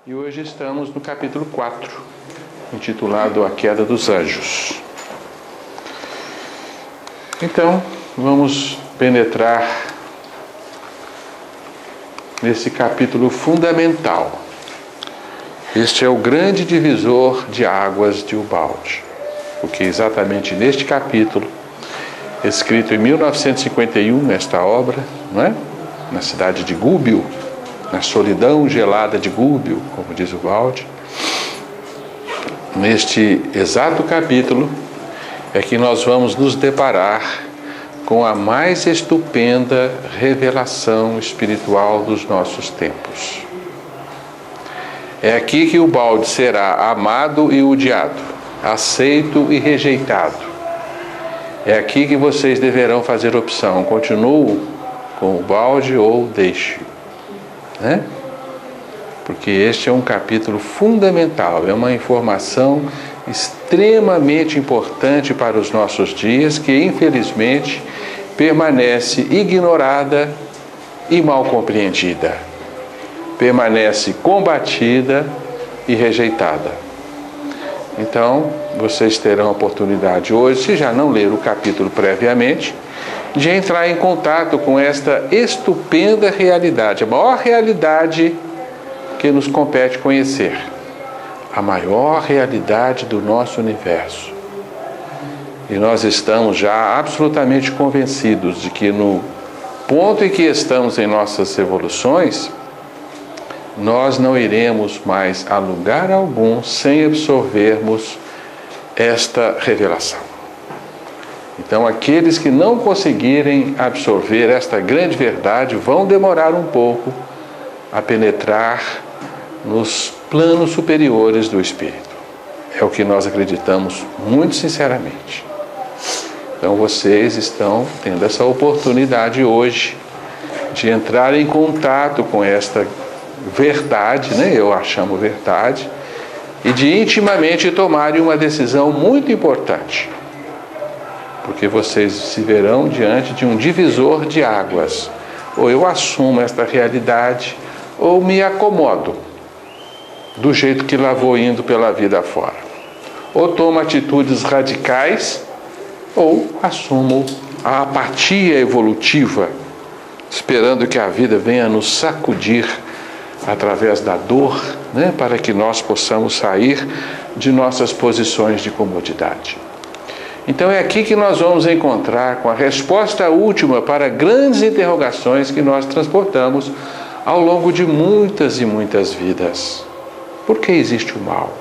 E hoje estamos no capítulo 4, intitulado A Queda dos Anjos. Então, vamos penetrar nesse capítulo fundamental. Este é o grande divisor de águas de Ubaldi, porque exatamente neste capítulo, escrito em 1951, esta obra, não é? Na cidade de Gubbio, na solidão gelada de Gubbio, como diz Ubaldi, neste exato capítulo é que nós vamos nos deparar com a mais estupenda revelação espiritual dos nossos tempos. É aqui que Ubaldi será amado e odiado, aceito e rejeitado. É aqui que vocês deverão fazer opção: continuo com Ubaldi ou deixe. Né? Porque este é um capítulo fundamental, é uma informação extremamente importante para os nossos dias, que infelizmente permanece ignorada e mal compreendida, permanece combatida e rejeitada. Então, vocês terão a oportunidade hoje, se já não leram o capítulo previamente, de entrar em contato com esta estupenda realidade, a maior realidade que nos compete conhecer, a maior realidade do nosso universo. E nós estamos já absolutamente convencidos de que no ponto em que estamos em nossas evoluções, nós não iremos mais a lugar algum sem absorvermos esta revelação. Então, aqueles que não conseguirem absorver esta grande verdade vão demorar um pouco a penetrar nos planos superiores do Espírito. É o que nós acreditamos muito sinceramente. Então, vocês estão tendo essa oportunidade hoje de entrar em contato com esta verdade, né? Eu a chamo verdade, e de intimamente tomarem uma decisão muito importante. Porque vocês se verão diante de um divisor de águas. Ou eu assumo esta realidade, ou me acomodo do jeito que lá vou indo pela vida fora. Ou tomo atitudes radicais, ou assumo a apatia evolutiva, esperando que a vida venha nos sacudir através da dor, né, para que nós possamos sair de nossas posições de comodidade. Então é aqui que nós vamos encontrar com a resposta última para grandes interrogações que nós transportamos ao longo de muitas e muitas vidas. Por que existe o mal?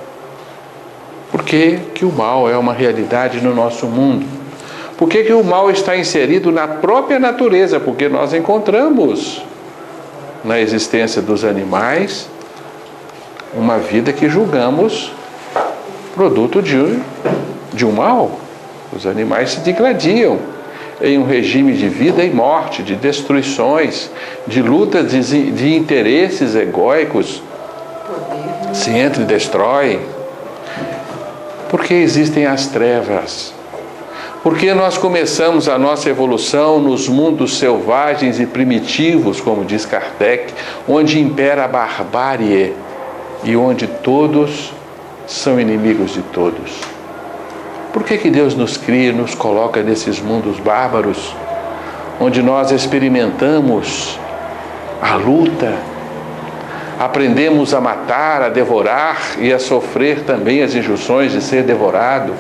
Por que o mal é uma realidade no nosso mundo? Por que o mal está inserido na própria natureza? Porque nós encontramos na existência dos animais uma vida que julgamos produto de um mal. Os animais se degradiam em um regime de vida e morte, de destruições, de luta de interesses egóicos. Se entra e destrói. Porque existem as trevas. Porque nós começamos a nossa evolução nos mundos selvagens e primitivos, como diz Kardec, onde impera a barbárie e onde todos são inimigos de todos. Por que Deus nos cria e nos coloca nesses mundos bárbaros, onde nós experimentamos a luta, aprendemos a matar, a devorar e a sofrer também as injunções de ser devorado?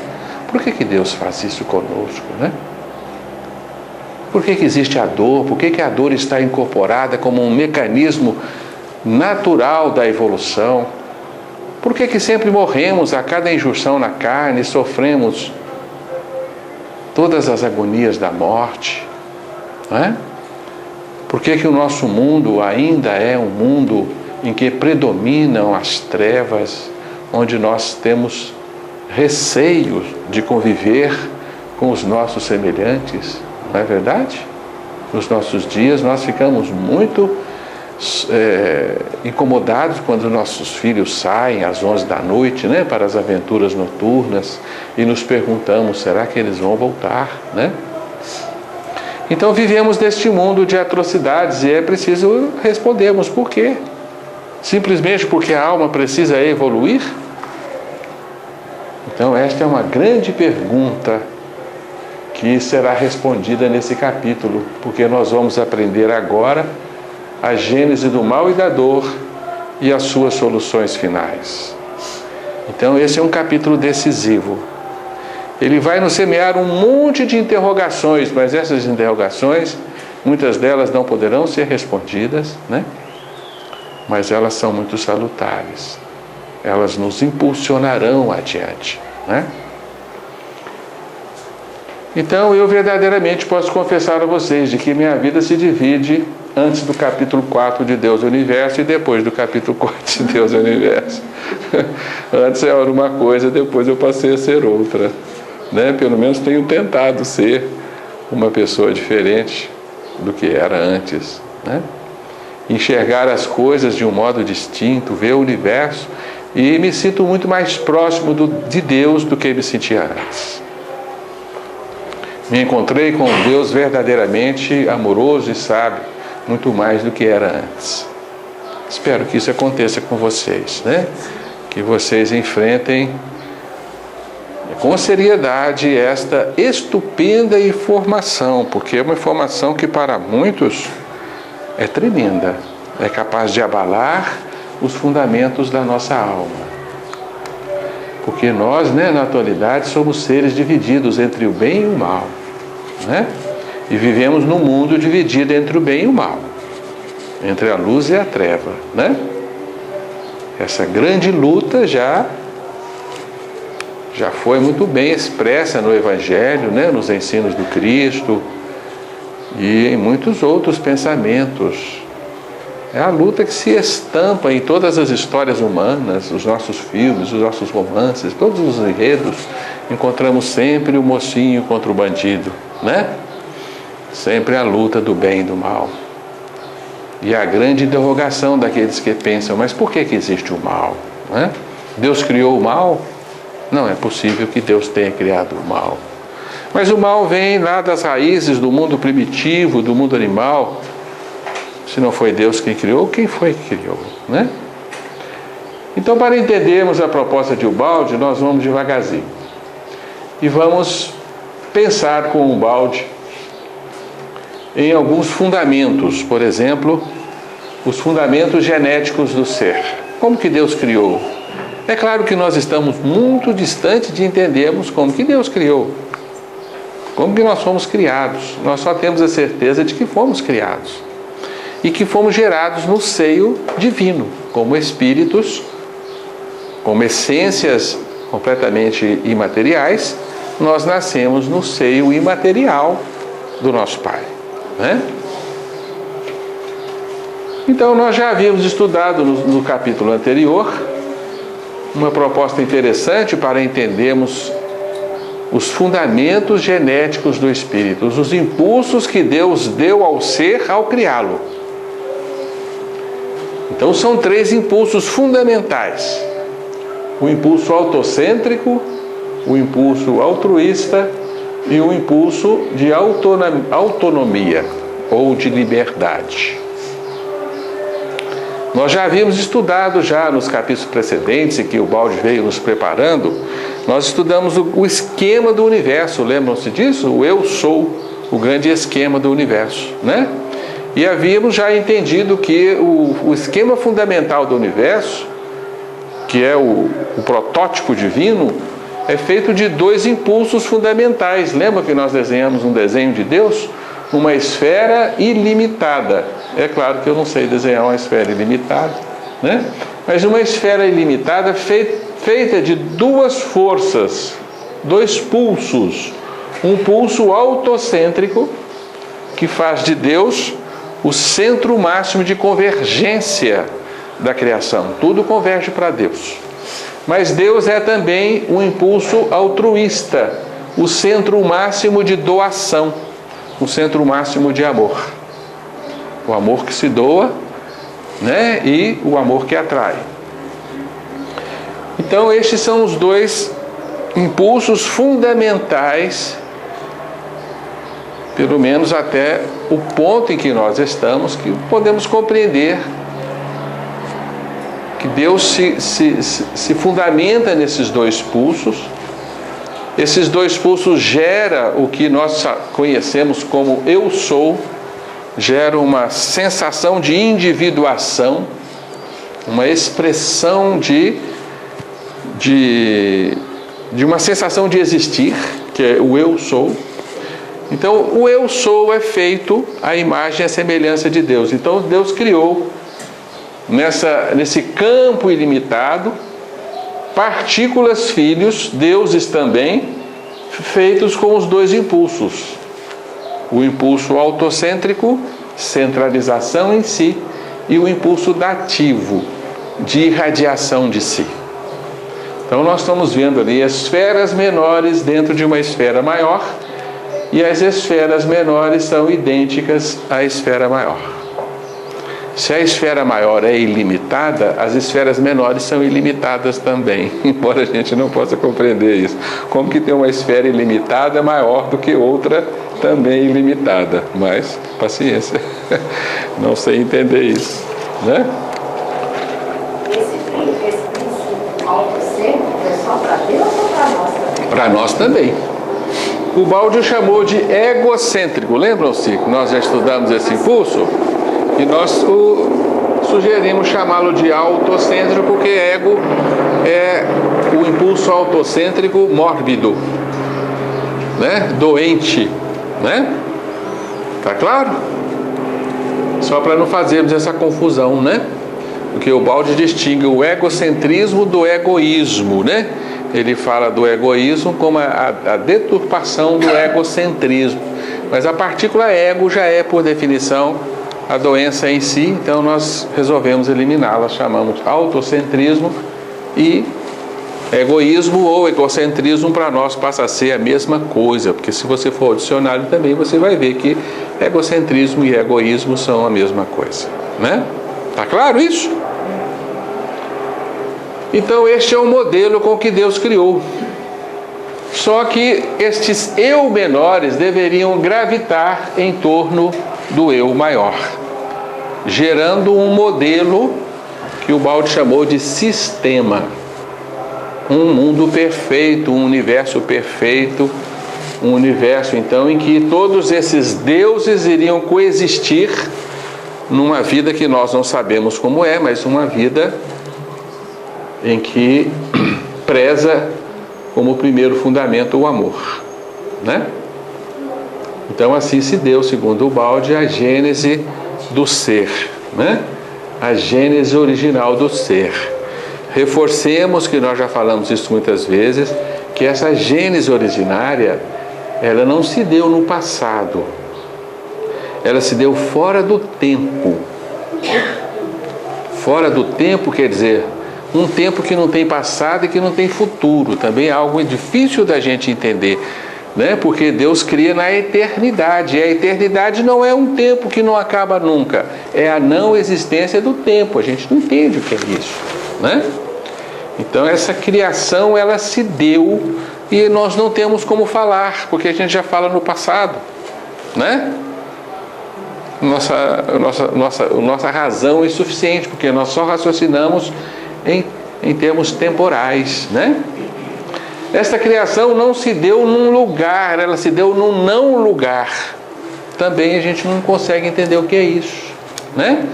Por que Deus faz isso conosco, né? Por que existe a dor? Por que a dor está incorporada como um mecanismo natural da evolução? Por que sempre morremos a cada injunção na carne e sofremos todas as agonias da morte? Não é? Por que o nosso mundo ainda é um mundo em que predominam as trevas, onde nós temos receio de conviver com os nossos semelhantes? Não é verdade? Nos nossos dias nós ficamos muito incomodados quando nossos filhos saem às 11 da noite, né, para as aventuras noturnas, e nos perguntamos: será que eles vão voltar, né? Então vivemos neste mundo de atrocidades e é preciso respondermos por quê. simplesmente porque a alma precisa evoluir? Então esta é uma grande pergunta que será respondida nesse capítulo, porque nós vamos aprender agora a gênese do mal e da dor e as suas soluções finais. Então esse é um capítulo decisivo. Ele vai nos semear um monte de interrogações, mas essas interrogações, muitas delas não poderão ser respondidas, né? Mas elas são muito salutares. Elas nos impulsionarão adiante, né? Então eu verdadeiramente posso confessar a vocês de que minha vida se divide antes do capítulo 4 de Deus e o Universo e depois do capítulo 4 de Deus e o Universo. Antes eu era uma coisa, depois eu passei a ser outra, né? Pelo menos tenho tentado ser uma pessoa diferente do que era antes, né? Enxergar as coisas de um modo distinto, ver o universo, e me sinto muito mais próximo de Deus do que me sentia antes. Me encontrei com um Deus verdadeiramente amoroso e sábio, muito mais do que era antes. Espero que isso aconteça com vocês, né? Que vocês enfrentem com seriedade esta estupenda informação, porque é uma informação que para muitos é tremenda, é capaz de abalar os fundamentos da nossa alma. Porque nós, né, na atualidade, somos seres divididos entre o bem e o mal, né? E vivemos num mundo dividido entre o bem e o mal, entre a luz e a treva, né? Essa grande luta já foi muito bem expressa no Evangelho, né, nos ensinos do Cristo e em muitos outros pensamentos. É a luta que se estampa em todas as histórias humanas, os nossos filmes, os nossos romances, todos os enredos. Encontramos sempre o mocinho contra o bandido, né? Sempre a luta do bem e do mal. E a grande interrogação daqueles que pensam, mas por que existe o mal, né? Deus criou o mal? Não é possível que Deus tenha criado o mal. Mas o mal vem lá das raízes do mundo primitivo, do mundo animal. Se não foi Deus quem criou, quem foi que criou, né? Então, para entendermos a proposta de Ubaldi, nós vamos devagarzinho. E vamos pensar com Ubaldi em alguns fundamentos. Por exemplo, os fundamentos genéticos do ser. Como que Deus criou? É claro que nós estamos muito distante de entendermos como que Deus criou. Como que nós fomos criados. Nós só temos a certeza de que fomos criados. E que fomos gerados no seio divino, como espíritos, como essências completamente imateriais, nós nascemos no seio imaterial do nosso Pai, né? Então nós já havíamos estudado no capítulo anterior uma proposta interessante para entendermos os fundamentos genéticos do espírito, os impulsos que Deus deu ao ser ao criá-lo. Então são 3 impulsos fundamentais: o impulso autocêntrico, o impulso altruísta e o impulso de autonomia ou de liberdade. Nós já havíamos estudado já nos capítulos precedentes, em que o Ubaldi veio nos preparando, nós estudamos o esquema do universo, lembram-se disso? O eu sou, o grande esquema do universo, né? E havíamos já entendido que o esquema fundamental do universo, que é o protótipo divino, é feito de 2 impulsos fundamentais. Lembra que nós desenhamos um desenho de Deus? Uma esfera ilimitada. É claro que eu não sei desenhar uma esfera ilimitada, né? Mas uma esfera ilimitada feita de 2 forças, 2 pulsos. Um pulso autocêntrico, que faz de Deus o centro máximo de convergência da criação. Tudo converge para Deus. Mas Deus é também um impulso altruísta, o centro máximo de doação, o centro máximo de amor. O amor que se doa, né? E o amor que atrai. Então estes são os 2 impulsos fundamentais, pelo menos até o ponto em que nós estamos, que podemos compreender Deus se fundamenta nesses dois pulsos. Esses dois pulsos geram o que nós conhecemos como eu sou, gera uma sensação de individuação, uma expressão de uma sensação de existir, que é o eu sou. Então, o eu sou é feito à imagem e à semelhança de Deus. Então, Deus criou nesse campo ilimitado partículas, filhos, deuses também, feitos com os dois impulsos. O impulso autocêntrico, centralização em si, e o impulso dativo, de irradiação de si. Então nós estamos vendo ali esferas menores dentro de uma esfera maior, e as esferas menores são idênticas à esfera maior. Se a esfera maior é ilimitada, as esferas menores são ilimitadas também, embora a gente não possa compreender isso. Como que tem uma esfera ilimitada maior do que outra também ilimitada? Mas, paciência, não sei entender isso, né? Esse princípio autocêntrico é só para Deus ou para nós também? Para nós também. O Baudio chamou de egocêntrico. Lembram-se que nós já estudamos esse impulso? E nós sugerimos chamá-lo de autocêntrico, porque ego é o impulso autocêntrico mórbido, né? Doente, né? Tá claro? Só para não fazermos essa confusão, né? Porque o Baudio distingue o egocentrismo do egoísmo, né? Ele fala do egoísmo como a deturpação do egocentrismo. Mas a partícula ego já é, por definição, a doença em si, então nós resolvemos eliminá-la, chamamos autocentrismo, e egoísmo ou egocentrismo para nós passa a ser a mesma coisa, porque se você for ao dicionário também você vai ver que egocentrismo e egoísmo são a mesma coisa, né? Tá claro isso? Então este é o modelo com que Deus criou. Só que estes eu menores deveriam gravitar em torno do eu maior, gerando um modelo que o Baudio chamou de sistema. Um mundo perfeito, um universo perfeito, um universo então em que todos esses deuses iriam coexistir numa vida que nós não sabemos como é, mas uma vida em que preza como primeiro fundamento o amor, né? Então assim se deu, segundo o Baudio, a gênese do ser, né? A gênese original do ser. Reforcemos, que nós já falamos isso muitas vezes, que essa gênese originária, ela não se deu no passado, ela se deu fora do tempo. Fora do tempo quer dizer um tempo que não tem passado e que não tem futuro. Também é algo difícil da gente entender, né? Porque Deus cria na eternidade, e a eternidade não é um tempo que não acaba nunca, é a não existência do tempo. A gente não entende o que é isso, né? Então essa criação, ela se deu e nós não temos como falar, porque a gente já fala no passado, né? Nossa razão é insuficiente, porque nós só raciocinamos em termos temporais, né? Esta criação não se deu num lugar, ela se deu num não lugar. Também a gente não consegue entender o que é isso, né?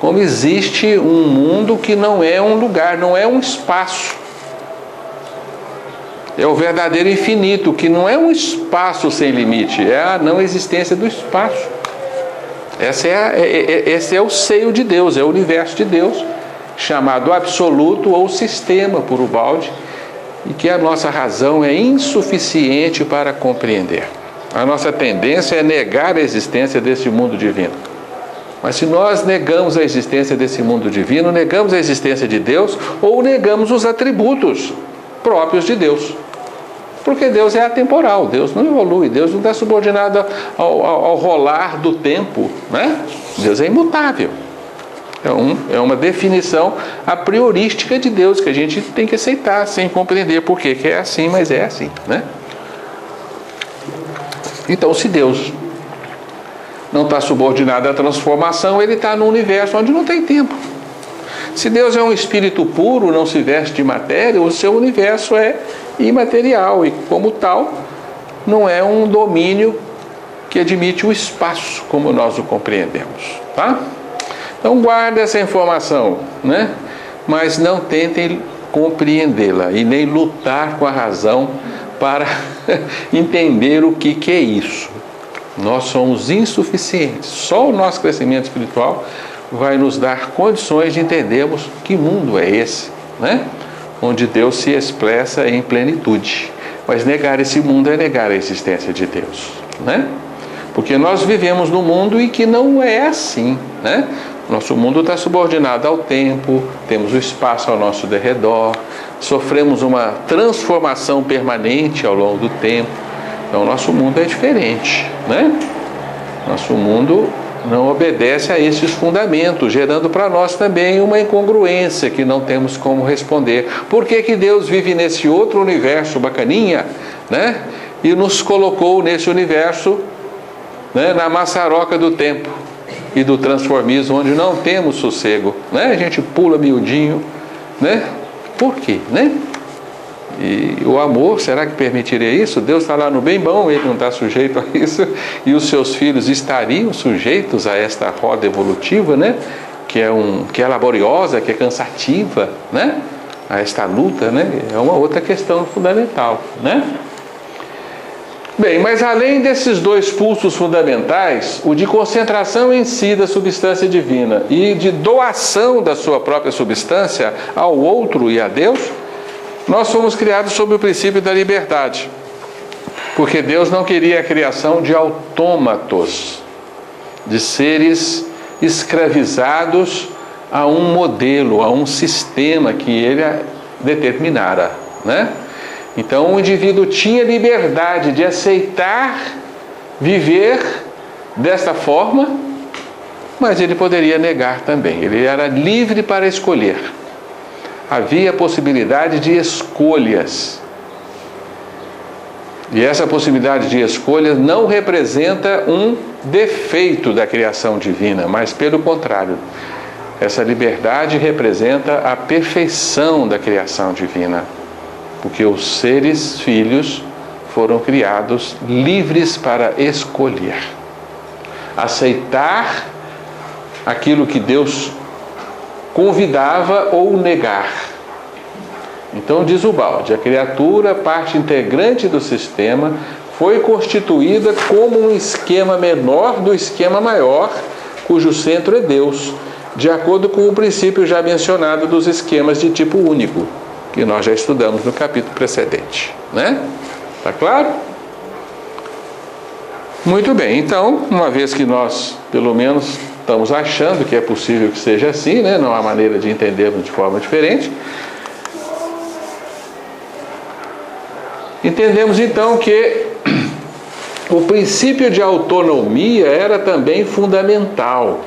Como existe um mundo que não é um lugar, não é um espaço. É o verdadeiro infinito, que não é um espaço sem limite, é a não existência do espaço. Esse é o seio de Deus, é o universo de Deus, chamado absoluto ou sistema por Baudio, e que a nossa razão é insuficiente para compreender. A nossa tendência é negar a existência desse mundo divino. Mas se nós negamos a existência desse mundo divino, negamos a existência de Deus, ou negamos os atributos próprios de Deus. Porque Deus é atemporal, Deus não evolui, Deus não está subordinado ao rolar do tempo, né? Deus é imutável. É uma definição a priorística de Deus que a gente tem que aceitar sem compreender por que é assim, mas é assim, né? Então, se Deus não está subordinado à transformação, ele está num universo onde não tem tempo. Se Deus é um espírito puro, não se veste de matéria, o seu universo é imaterial e, como tal, não é um domínio que admite o espaço como nós o compreendemos, tá? Então guarde essa informação, né? Mas não tentem compreendê-la e nem lutar com a razão para entender o que é isso. Nós somos insuficientes. Só o nosso crescimento espiritual vai nos dar condições de entendermos que mundo é esse, né? Onde Deus se expressa em plenitude. Mas negar esse mundo é negar a existência de Deus, né? Porque nós vivemos num mundo em que não é assim, né? Nosso mundo está subordinado ao tempo, temos o espaço ao nosso derredor, sofremos uma transformação permanente ao longo do tempo. Então, nosso mundo é diferente, né? Nosso mundo não obedece a esses fundamentos, gerando para nós também uma incongruência que não temos como responder. Por que que Deus vive nesse outro universo bacaninha, né? E nos colocou nesse universo, né, na maçaroca do tempo e do transformismo, onde não temos sossego, né? A gente pula miudinho, né? Por quê, né? E o amor, será que permitiria isso? Deus está lá no bem bom, ele não está sujeito a isso, e os seus filhos estariam sujeitos a esta roda evolutiva, né? Que é laboriosa, que é cansativa, né? A esta luta, né? É uma outra questão fundamental, né? Bem, mas além desses dois pulsos fundamentais, o de concentração em si da substância divina e de doação da sua própria substância ao outro e a Deus, nós fomos criados sob o princípio da liberdade, porque Deus não queria a criação de autômatos, de seres escravizados a um modelo, a um sistema que ele determinara, né? Então o indivíduo tinha liberdade de aceitar viver desta forma, mas ele poderia negar também. Ele era livre para escolher. Havia a possibilidade de escolhas. E essa possibilidade de escolha não representa um defeito da criação divina, mas pelo contrário. Essa liberdade representa a perfeição da criação divina. Porque os seres filhos foram criados livres para escolher, aceitar aquilo que Deus convidava ou negar. Então diz o balde, a criatura, parte integrante do sistema, foi constituída como um esquema menor do esquema maior, cujo centro é Deus, de acordo com o princípio já mencionado dos esquemas de tipo único, que nós já estudamos no capítulo precedente, né? Tá claro? Muito bem, então, uma vez que nós, pelo menos, estamos achando que é possível que seja assim, né? Não há maneira de entendermos de forma diferente. Entendemos então que o princípio de autonomia era também fundamental,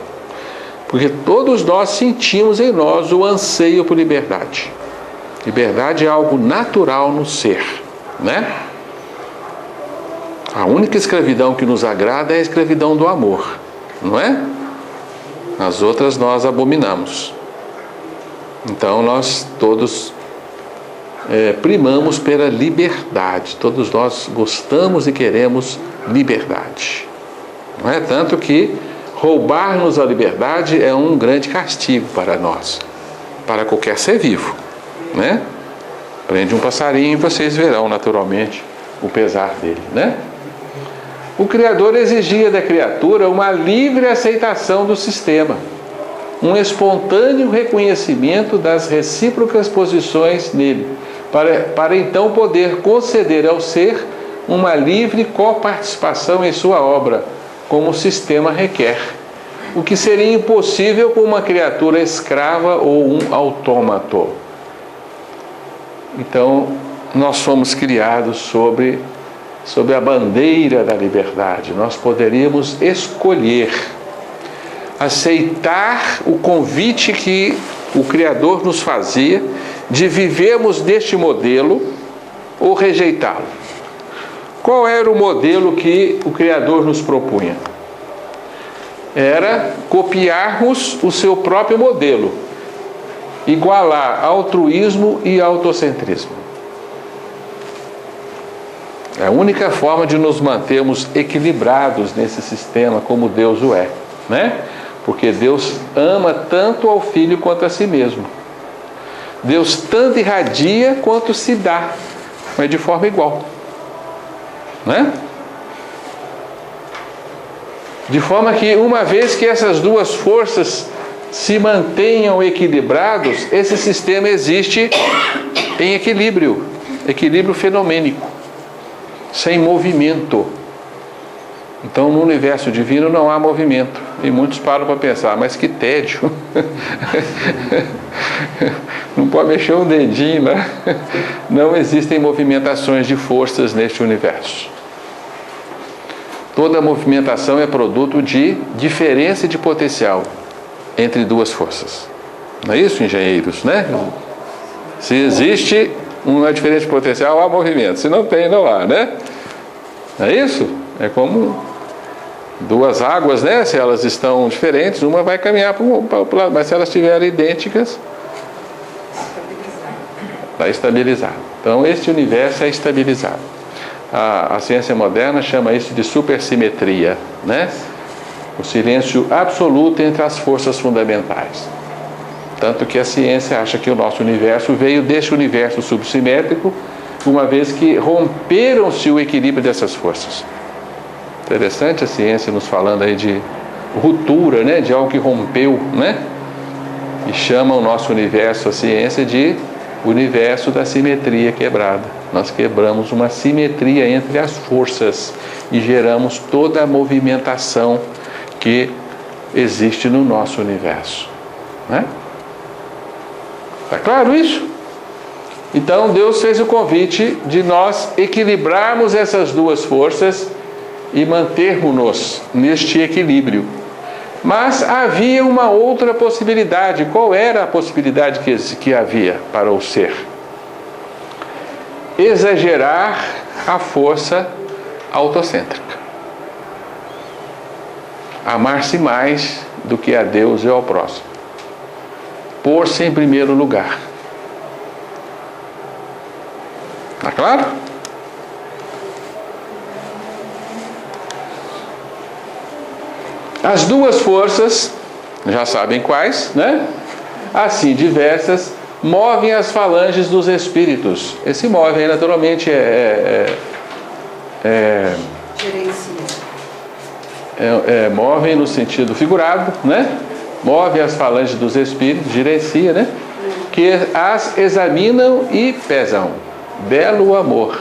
porque todos nós sentimos em nós o anseio por liberdade. Liberdade é algo natural no ser, né? A única escravidão que nos agrada é a escravidão do amor, não é? As outras nós abominamos. Então nós todos primamos pela liberdade. Todos nós gostamos e queremos liberdade. Não é? Tanto que roubar-nos a liberdade é um grande castigo para nós, para qualquer ser vivo. Né? Prende um passarinho e vocês verão naturalmente o pesar dele, né? O Criador exigia da criatura uma livre aceitação do sistema, um espontâneo reconhecimento das recíprocas posições nele, para então poder conceder ao ser uma livre coparticipação em sua obra, como o sistema requer, o que seria impossível com uma criatura escrava ou um autômato. Então, nós fomos criados sob a bandeira da liberdade. Nós poderíamos escolher, aceitar o convite que o Criador nos fazia de vivermos deste modelo ou rejeitá-lo. Qual era o modelo que o Criador nos propunha? Era copiarmos o seu próprio modelo, igualar altruísmo e autocentrismo. É a única forma de nos mantermos equilibrados nesse sistema como Deus o é, né? Porque Deus ama tanto ao Filho quanto a si mesmo. Deus tanto irradia quanto se dá, mas de forma igual, né? De forma que, uma vez que essas duas forças se mantenham equilibrados, esse sistema existe em equilíbrio fenomênico, sem movimento. Então, no universo divino não há movimento. E muitos param para pensar, mas que tédio. Não pode mexer um dedinho, né? Não existem movimentações de forças neste universo. Toda movimentação é produto de diferença de potencial entre duas forças. Não é isso, engenheiros, né? Se existe uma diferença de potencial, há movimento. Se não tem, não há, né? Não é isso? É como duas águas, né? Se elas estão diferentes, uma vai caminhar para o lado, mas se elas estiverem idênticas, vai estabilizar. Então, este universo é estabilizado. A ciência moderna chama isso de supersimetria, né? O silêncio absoluto entre as forças fundamentais. Tanto que a ciência acha que o nosso universo veio deste universo subsimétrico, uma vez que romperam-se o equilíbrio dessas forças. Interessante a ciência nos falando aí de ruptura, né? De algo que rompeu, né? E chama o nosso universo, a ciência, de universo da simetria quebrada. Nós quebramos uma simetria entre as forças e geramos toda a movimentação que existe no nosso universo, né? Está claro isso? Então Deus fez o convite de nós equilibrarmos essas duas forças e mantermos-nos neste equilíbrio. Mas havia uma outra possibilidade. Qual era a possibilidade que havia para o ser? Exagerar a força autocêntrica. Amar-se mais do que a Deus e ao próximo. Pôr-se em primeiro lugar. Está claro? As duas forças, já sabem quais, né? Assim diversas, movem as falanges dos espíritos. Esse move aí, naturalmente, movem no sentido figurado, né? Move as falanges dos espíritos, gerencia, né? Que as examinam e pesam. Belo amor.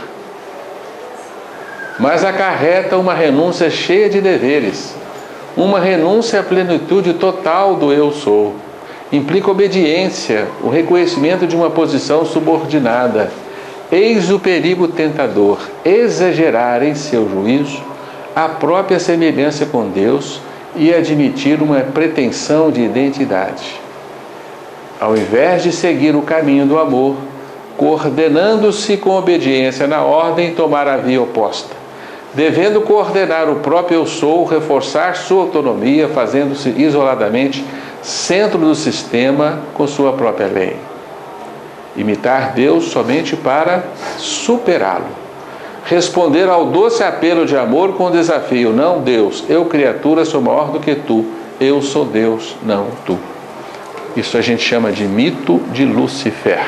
Mas acarreta uma renúncia cheia de deveres. Uma renúncia à plenitude total do eu sou. Implica obediência, o reconhecimento de uma posição subordinada. Eis o perigo tentador: exagerar em seu juízo a própria semelhança com Deus e admitir uma pretensão de identidade. Ao invés de seguir o caminho do amor, coordenando-se com obediência na ordem, tomar a via oposta. Devendo coordenar o próprio eu sou, reforçar sua autonomia, fazendo-se isoladamente centro do sistema com sua própria lei. Imitar Deus somente para superá-lo. Responder ao doce apelo de amor com o desafio: não, Deus, eu criatura sou maior do que tu, eu sou Deus, não tu. Isso a gente chama de mito de Lúcifer,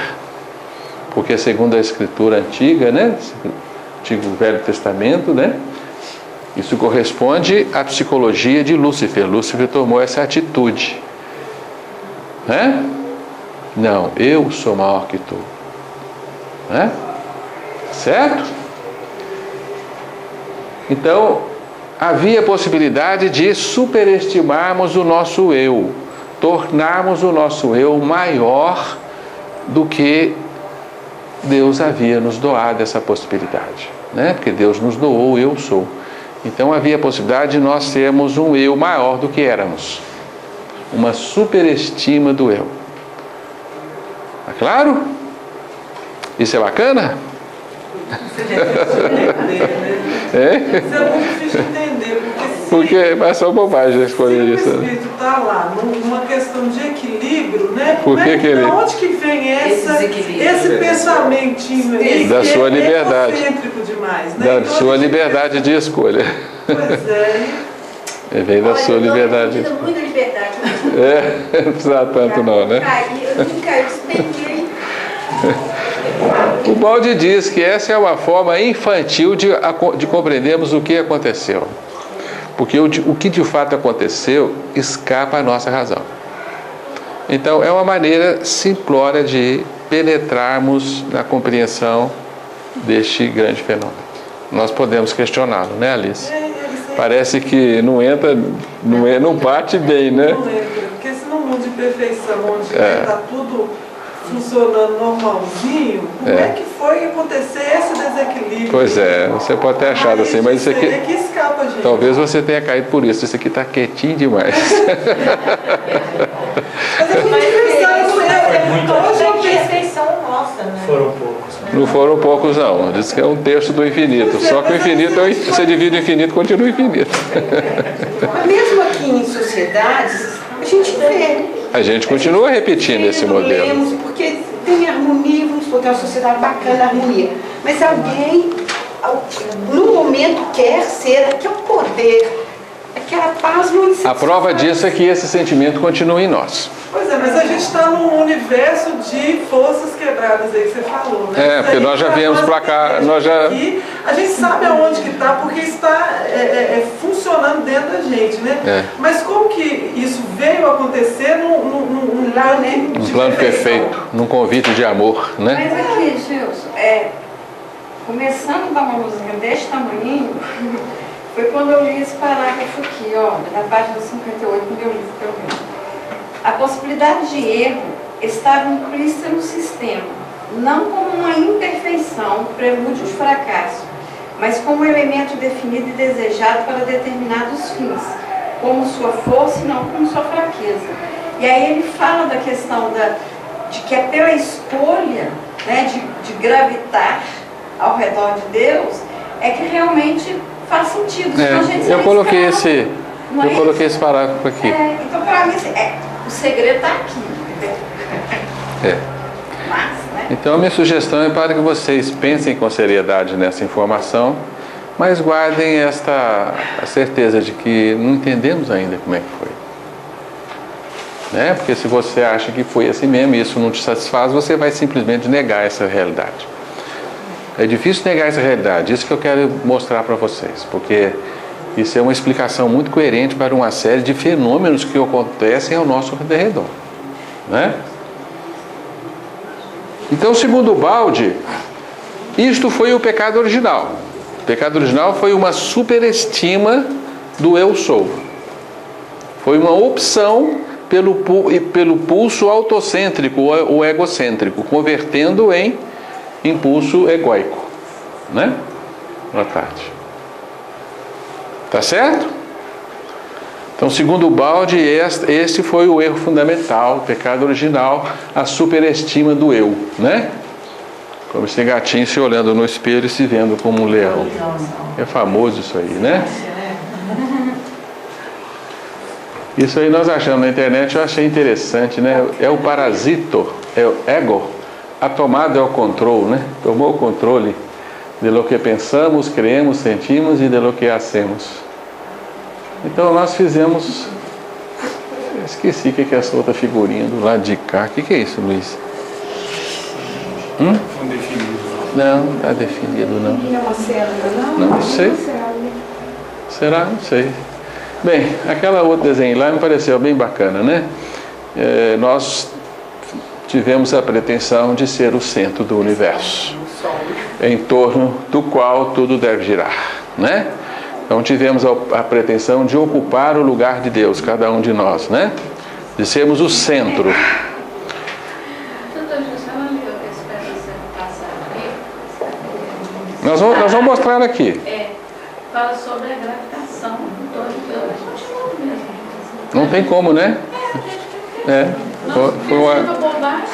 porque segundo a escritura antiga, né, Antigo Velho Testamento, né, isso corresponde à psicologia de Lúcifer. Lúcifer tomou essa atitude, né? Não, eu sou maior que tu, né? Certo? Então, havia a possibilidade de superestimarmos o nosso eu, tornarmos o nosso eu maior do que Deus havia nos doado essa possibilidade, né? Porque Deus nos doou o eu sou. Então havia a possibilidade de nós termos um eu maior do que éramos. Uma superestima do eu. Tá claro? Isso é bacana? Isso é muito difícil de entender, porque é só bobagem escolher isso. Se o espírito está lá, numa questão questão de equilíbrio, né? Por que de onde que vem esse pensamentinho aí? Da sua liberdade. É egocêntrico demais, né? Da Então, sua liberdade de escolha. Pois é. Vem da sua liberdade. Eu muita liberdade. Não precisa tanto não, né? Eu nunca experimei. O Balde diz que essa é uma forma infantil de compreendermos o que aconteceu. Porque o que de fato aconteceu escapa à nossa razão. Então, é uma maneira simplória de penetrarmos na compreensão deste grande fenômeno. Nós podemos questioná-lo, né, Alice? Parece que não bate bem, né? Não entra, porque se no mundo de perfeição, onde está tudo funcionando normalzinho, como é que foi acontecer esse desequilíbrio? Pois é, você pode ter achado assim, mas isso aqui... É que escapa, gente. Talvez você tenha caído por isso, isso aqui está quietinho demais. Mas eu fiquei pensando, hoje eu penso... Perfeição nossa, né? Foram poucos. Não foram poucos, não. Diz que é um terço do infinito. Só que o infinito, você divide o infinito, continua infinito. Mas mesmo aqui em sociedades, a gente vê. A gente continua repetindo esse modelo. Porque tem harmonia, vamos supor que é uma sociedade bacana, harmonia. Mas alguém, no momento, quer o poder, aquela paz não existe. A prova disso é que esse sentimento continua em nós. Pois é, mas a gente está num universo de forças quebradas aí que você falou, né? Porque nós já viemos para cá, E a gente sabe aonde que está, porque está funcionando dentro da gente, né? Mas como que isso veio acontecer num plano, né? Um plano perfeito, num convite de amor, né? Mas aqui, Gilson, começando a dar uma música deste tamanho, foi quando eu li esse parágrafo aqui, ó, na página 58 do meu livro que eu li. A possibilidade de erro estava implícita no sistema, não como uma imperfeição, prelúdio de fracasso, mas como um elemento definido e desejado para determinados fins, como sua força e não como sua fraqueza. E aí ele fala da questão de que é pela escolha, né, de gravitar ao redor de Deus, é que realmente faz sentido. Senão a gente eu coloquei esse parágrafo aqui. Então, para mim, o segredo está aqui. Mas, né? Então, a minha sugestão é para que vocês pensem com seriedade nessa informação, mas guardem a certeza de que não entendemos ainda como é que foi. Né? Porque se você acha que foi assim mesmo e isso não te satisfaz, você vai simplesmente negar essa realidade. É difícil negar essa realidade, isso que eu quero mostrar para vocês, porque isso é uma explicação muito coerente para uma série de fenômenos que acontecem ao nosso redor, né? Então, segundo o Balde, isto foi o pecado original. O pecado original foi uma superestima do eu sou. Foi uma opção pelo pulso autocêntrico ou egocêntrico, convertendo em impulso egóico, né? Boa tarde. Tá certo? Então, segundo o Balde, este foi o erro fundamental, o pecado original, a superestima do eu, né? Como esse gatinho se olhando no espelho e se vendo como um leão. É famoso isso aí, né? Isso aí nós achamos na internet, eu achei interessante, né? É o parasito, é o ego. A tomada é o controle, né? Tomou o controle de lo que pensamos, creemos, sentimos e de lo que hacemos. Então nós fizemos... Esqueci o que é essa outra figurinha do lado de cá. O que é isso, Luiz? Não, está definido não. Não é uma célula, Não sei. Será? Não sei. Bem, aquela outra desenho lá me pareceu bem bacana, né? Nós tivemos a pretensão de ser o centro do universo, em torno do qual tudo deve girar, né? Então tivemos a pretensão de ocupar o lugar de Deus, cada um de nós, né? De sermos o centro. Nós vamos mostrar aqui. Fala sobre a gravitação em torno de Deus. A gente não mesmo. Não tem como, né?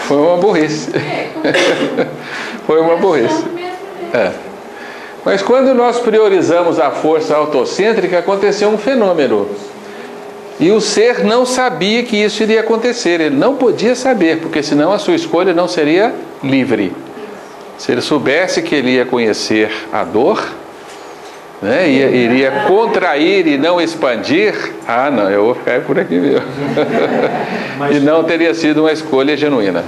Foi uma burrice. Foi uma burrice. Mas quando nós priorizamos a força autocêntrica, aconteceu um fenômeno. E o ser não sabia que isso iria acontecer, ele não podia saber, porque senão a sua escolha não seria livre. Se ele soubesse que ele ia conhecer a dor, né, iria contrair e não expandir, não, eu vou ficar por aqui mesmo. E não teria sido uma escolha genuína,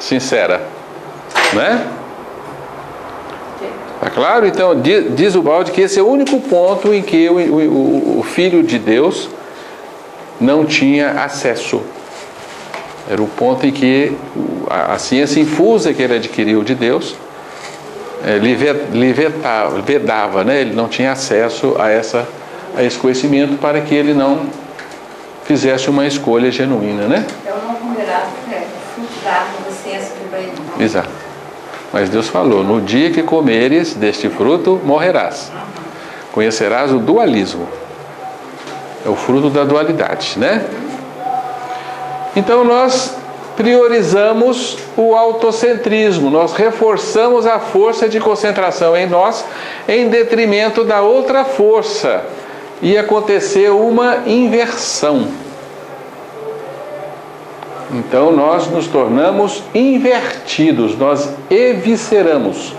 sincera, né? Tá claro? Então, diz o balde que esse é o único ponto em que o Filho de Deus não tinha acesso. Era o ponto em que a ciência infusa que ele adquiriu de Deus lhe vedava, né? Ele não tinha acesso a esse conhecimento para que ele não fizesse uma escolha genuína, né? Eu não comerá fruto da árvore da ciência do bem. Exato. Mas Deus falou, no dia que comeres deste fruto, morrerás. Conhecerás o dualismo. É o fruto da dualidade, né? Então nós priorizamos o autocentrismo, nós reforçamos a força de concentração em nós em detrimento da outra força. E aconteceu uma inversão. Então nós nos tornamos invertidos, nós evisceramos.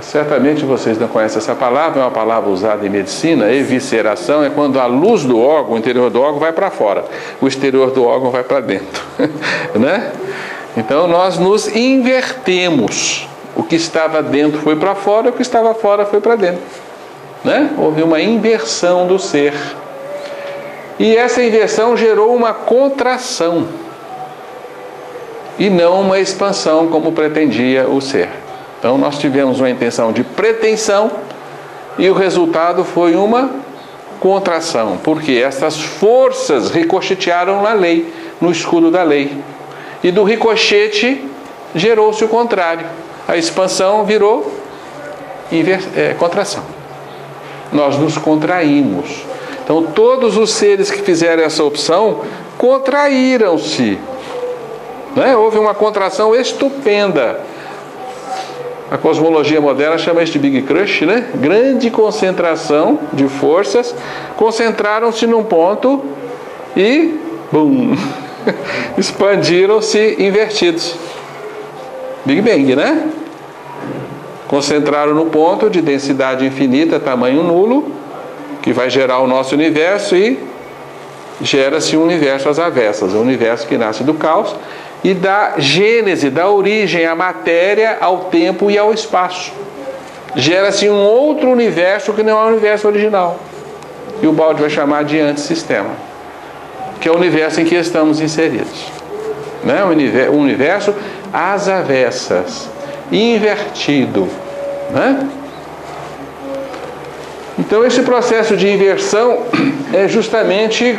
Certamente vocês não conhecem essa palavra, é uma palavra usada em medicina. Evisceração é quando a luz do órgão, o interior do órgão vai para fora, o exterior do órgão vai para dentro, né? Então nós nos invertemos. O que estava dentro foi para fora, o que estava fora foi para dentro, né? Houve uma inversão do ser. E essa inversão gerou uma contração e não uma expansão como pretendia o ser. Então nós tivemos uma intenção de pretensão e o resultado foi uma contração, porque essas forças ricochetearam na lei, no escudo da lei. E do ricochete gerou-se o contrário. A expansão virou contração. Nós nos contraímos. Então todos os seres que fizeram essa opção contraíram-se, né? Houve uma contração estupenda. A cosmologia moderna chama isso de Big Crush, né? Grande concentração de forças, concentraram-se num ponto e bum, expandiram-se invertidos. Big Bang, né? Concentraram no ponto de densidade infinita, tamanho nulo, que vai gerar o nosso universo, e gera-se um universo às avessas, um universo que nasce do caos e dá gênese, dá origem à matéria, ao tempo e ao espaço. Gera-se um outro universo que não é o universo original. E o balde vai chamar de antissistema, que é o universo em que estamos inseridos, né? Um universo às avessas, invertido, né? Então esse processo de inversão é justamente,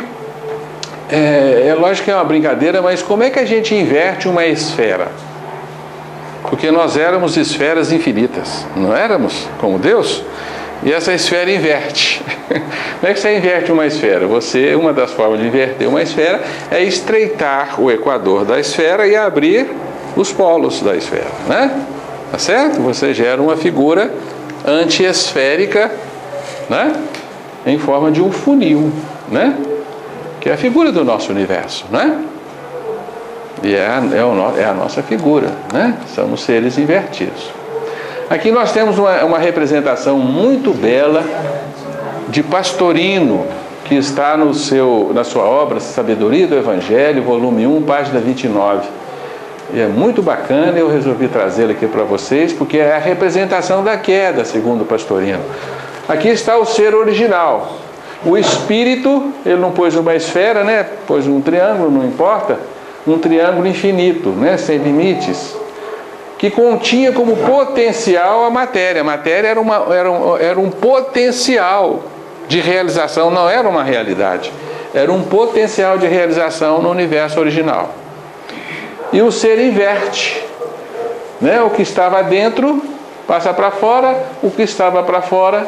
é lógico que é uma brincadeira, mas como é que a gente inverte uma esfera? Porque nós éramos esferas infinitas, não éramos como Deus? E essa esfera inverte. Como é que você inverte uma esfera? Uma das formas de inverter uma esfera é estreitar o equador da esfera e abrir os polos da esfera, né? Tá certo? Você gera uma figura antiesférica, né? Em forma de um funil, né? Que é a figura do nosso universo, né? E é a nossa figura, né? Somos seres invertidos. Aqui nós temos uma representação muito bela de Pastorino, que está na sua obra Sabedoria do Evangelho, volume 1, página 29. E é muito bacana, eu resolvi trazê-la aqui para vocês, porque é a representação da queda, segundo Pastorino. Aqui está o ser original. O espírito, ele não pôs uma esfera, né? Pôs um triângulo, não importa. Um triângulo infinito, né? Sem limites, que continha como potencial a matéria. A matéria era um potencial de realização, não era uma realidade. Era um potencial de realização no universo original. E o ser inverte, né? O que estava dentro passa para fora, o que estava para fora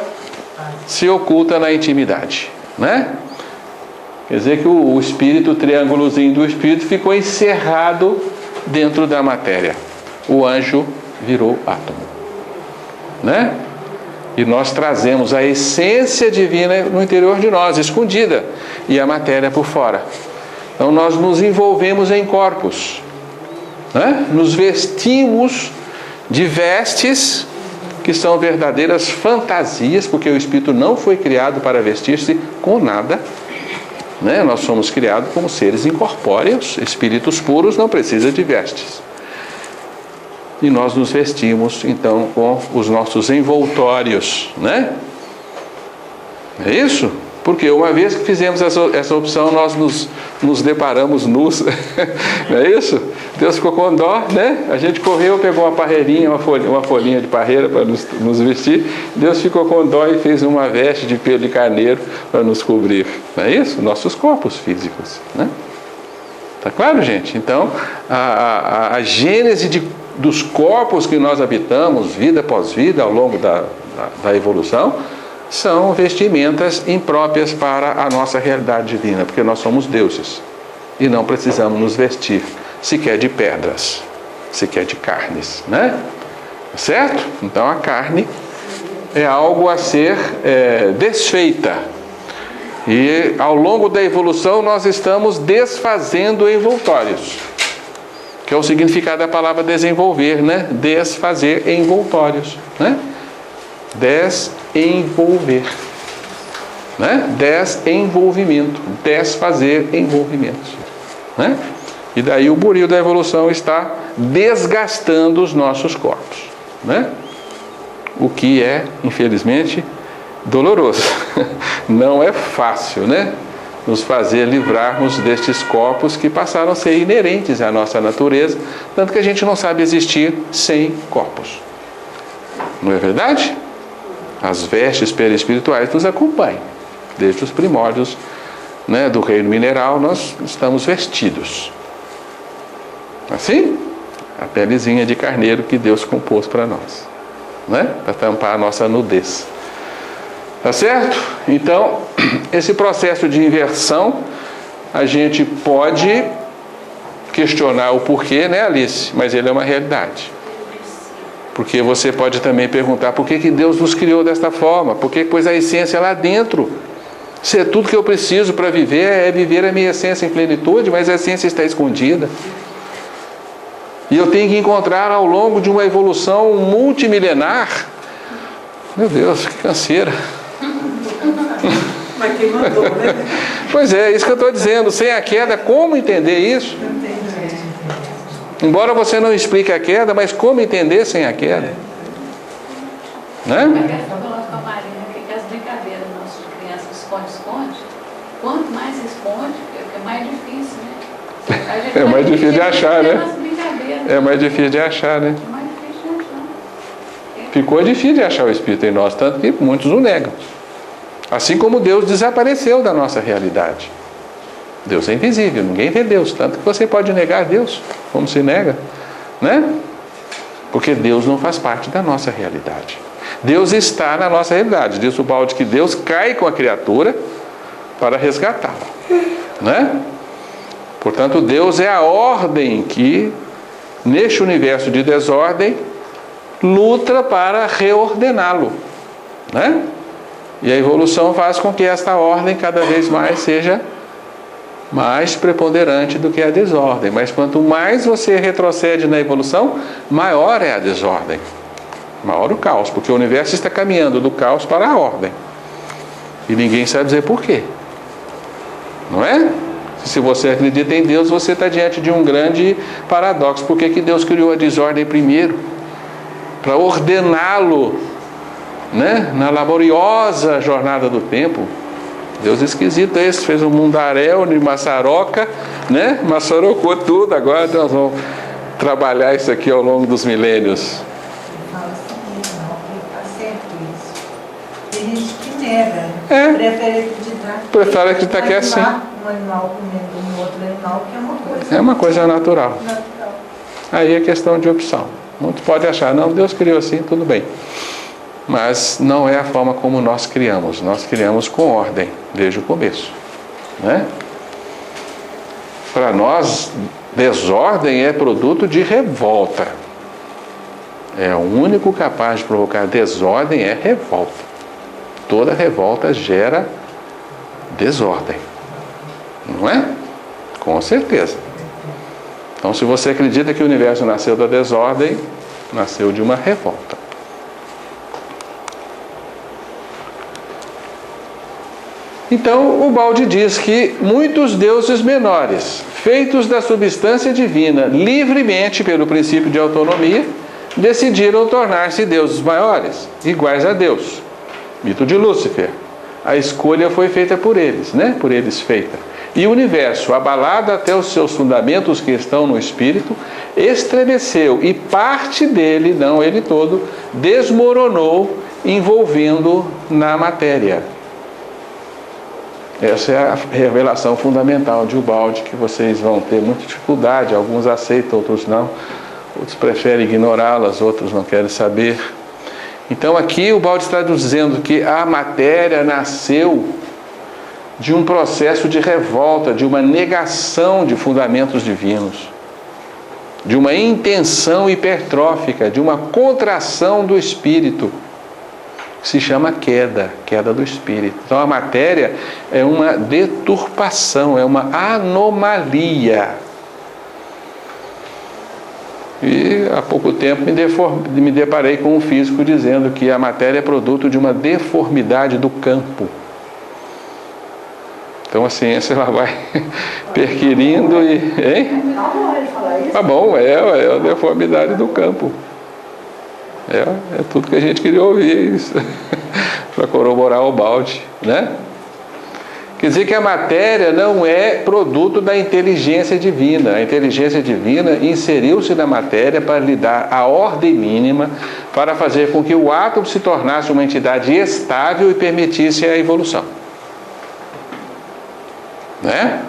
se oculta na intimidade, né? Quer dizer que o espírito, o triângulozinho do espírito ficou encerrado dentro da matéria. O anjo virou átomo, né? E nós trazemos a essência divina no interior de nós, escondida, e a matéria por fora. Então nós nos envolvemos em corpos, né? Nos vestimos de vestes que são verdadeiras fantasias, porque o espírito não foi criado para vestir-se com nada, né? Nós somos criados como seres incorpóreos, espíritos puros, não precisa de vestes. E nós nos vestimos então com os nossos envoltórios, né? É isso? Porque uma vez que fizemos essa opção, nós nos deparamos nus. Não é isso? Deus ficou com dó, né? A gente correu, pegou uma parreirinha, uma folhinha de parreira para nos vestir. Deus ficou com dó e fez uma veste de pelo de carneiro para nos cobrir. Não é isso? Nossos corpos físicos, né? Tá claro, gente? Então, a gênese dos corpos que nós habitamos, vida após vida, ao longo da evolução, são vestimentas impróprias para a nossa realidade divina, porque nós somos deuses e não precisamos nos vestir sequer de pedras, sequer de carnes, né? Certo? Então a carne é algo a ser desfeita, e ao longo da evolução nós estamos desfazendo envoltórios, que é o significado da palavra desenvolver, né? Desfazer envoltórios, né? Desenvolver, né? Desenvolvimento, desfazer envolvimentos, né? E daí o buril da evolução está desgastando os nossos corpos, né? O que é, infelizmente, doloroso. Não é fácil, né? Nos fazer livrarmos destes corpos que passaram a ser inerentes à nossa natureza, tanto que a gente não sabe existir sem corpos. Não é verdade? As vestes perispirituais nos acompanham. Desde os primórdios, né, do reino mineral, nós estamos vestidos. Assim? A pelezinha de carneiro que Deus compôs para nós, né? Para tampar a nossa nudez. Tá certo? Então, esse processo de inversão, a gente pode questionar o porquê, né, Alice? Mas ele é uma realidade. Porque você pode também perguntar por que Deus nos criou desta forma, por que pôs a essência lá dentro. Se é tudo que eu preciso para viver, é viver a minha essência em plenitude, mas a essência está escondida. E eu tenho que encontrar ao longo de uma evolução multimilenar. Meu Deus, que canseira. Mas quem mandou, né? Pois é, isso que eu estou dizendo. Sem a queda, como entender isso? Embora você não explique a queda, mas como entender sem a queda? Né? Eu coloco com a Marina que as brincadeiras nossas de criança esconde. Quanto mais esconde, é mais difícil, né? É mais difícil de achar, né? É mais difícil de achar, né? É mais difícil de achar. Ficou difícil de achar o Espírito em nós, tanto que muitos o negam. Assim como Deus desapareceu da nossa realidade. Deus é invisível, ninguém vê Deus, tanto que você pode negar Deus, como se nega, né? Porque Deus não faz parte da nossa realidade. Deus está na nossa realidade. Diz o balde que Deus cai com a criatura para resgatá-la, né? Portanto, Deus é a ordem que, neste universo de desordem, luta para reordená-lo, né? E a evolução faz com que esta ordem cada vez mais seja mais preponderante do que a desordem. Mas quanto mais você retrocede na evolução, maior é a desordem, maior o caos, porque o universo está caminhando do caos para a ordem. E ninguém sabe dizer por quê. Não é? Se você acredita em Deus, você está diante de um grande paradoxo. Por que Deus criou a desordem primeiro? Para ordená-lo, né? Na laboriosa jornada do tempo. Deus esquisito esse, fez um mundaréu de maçaroca, né? Maçarocou tudo. Agora nós vamos trabalhar isso aqui ao longo dos milênios. Fala assim, não, está certo isso. Tem gente que nega, prefere acreditar que é assim. Um animal comendo um outro animal, que é uma coisa. É uma coisa natural. Aí é questão de opção. Muitos podem achar, não, Deus criou assim, tudo bem. Mas não é a forma como nós criamos. Nós criamos com ordem, desde o começo, né? Para nós, desordem é produto de revolta. O único capaz de provocar desordem é revolta. Toda revolta gera desordem. Não é? Com certeza. Então, se você acredita que o universo nasceu da desordem, nasceu de uma revolta. Então, o Balde diz que muitos deuses menores, feitos da substância divina livremente pelo princípio de autonomia, decidiram tornar-se deuses maiores, iguais a Deus. Mito de Lúcifer. A escolha foi feita por eles, né? Por eles feita. E o universo, abalado até os seus fundamentos que estão no espírito, estremeceu e parte dele, não ele todo, desmoronou, envolvendo na matéria. Essa é a revelação fundamental de Ubaldi, que vocês vão ter muita dificuldade. Alguns aceitam, outros não. Outros preferem ignorá-las, outros não querem saber. Então aqui o Ubaldi está dizendo que a matéria nasceu de um processo de revolta, de uma negação de fundamentos divinos, de uma intenção hipertrófica, de uma contração do espírito, que se chama queda do espírito. Então a matéria é uma deturpação, é uma anomalia. E há pouco tempo me deparei com um físico dizendo que a matéria é produto de uma deformidade do campo. Então a ciência ela vai perquirindo e... Hein? Tá bom, é a deformidade do campo. É tudo que a gente queria ouvir, isso. Para corroborar o Balde, né? Quer dizer que a matéria não é produto da inteligência divina. A inteligência divina inseriu-se na matéria para lhe dar a ordem mínima, para fazer com que o átomo se tornasse uma entidade estável e permitisse a evolução. Né?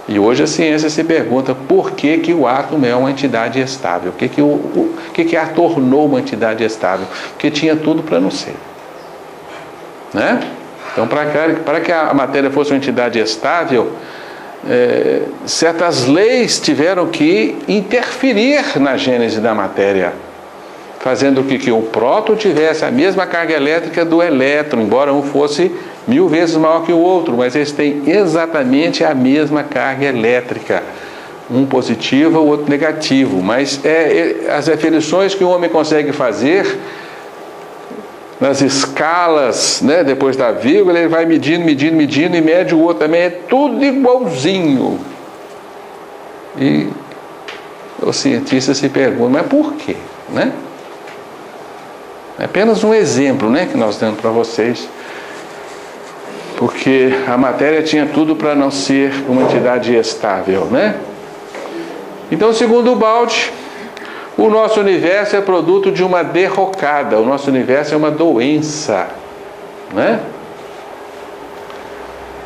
E hoje a ciência se pergunta por que o átomo é uma entidade estável. O que a tornou uma entidade estável? Porque tinha tudo para não ser. Né? Então, para que a matéria fosse uma entidade estável, certas leis tiveram que interferir na gênese da matéria, fazendo com que o próton tivesse a mesma carga elétrica do elétron, embora um fosse 1000 vezes maior que o outro, mas eles têm exatamente a mesma carga elétrica, um positivo, o outro negativo. Mas as definições que o homem consegue fazer nas escalas, né, depois da vírgula, ele vai medindo e mede o outro também, é tudo igualzinho. E os cientistas se perguntam, mas por quê? Né? É apenas um exemplo, né, que nós damos para vocês, porque a matéria tinha tudo para não ser uma entidade estável, né? Então, segundo o Balde, o nosso universo é produto de uma derrocada, o nosso universo é uma doença, né?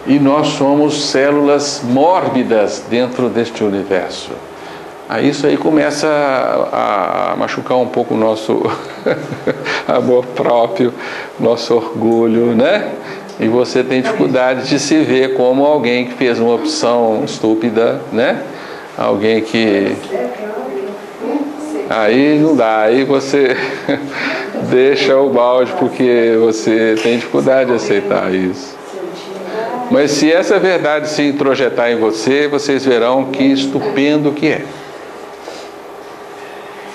E nós somos células mórbidas dentro deste universo. Aí isso aí começa a machucar um pouco o nosso amor próprio, nosso orgulho, né? E você tem dificuldade de se ver como alguém que fez uma opção estúpida, né? Alguém que... Aí não dá, aí você deixa o balde porque você tem dificuldade de aceitar isso. Mas se essa verdade se introjetar em você, vocês verão que estupendo que é.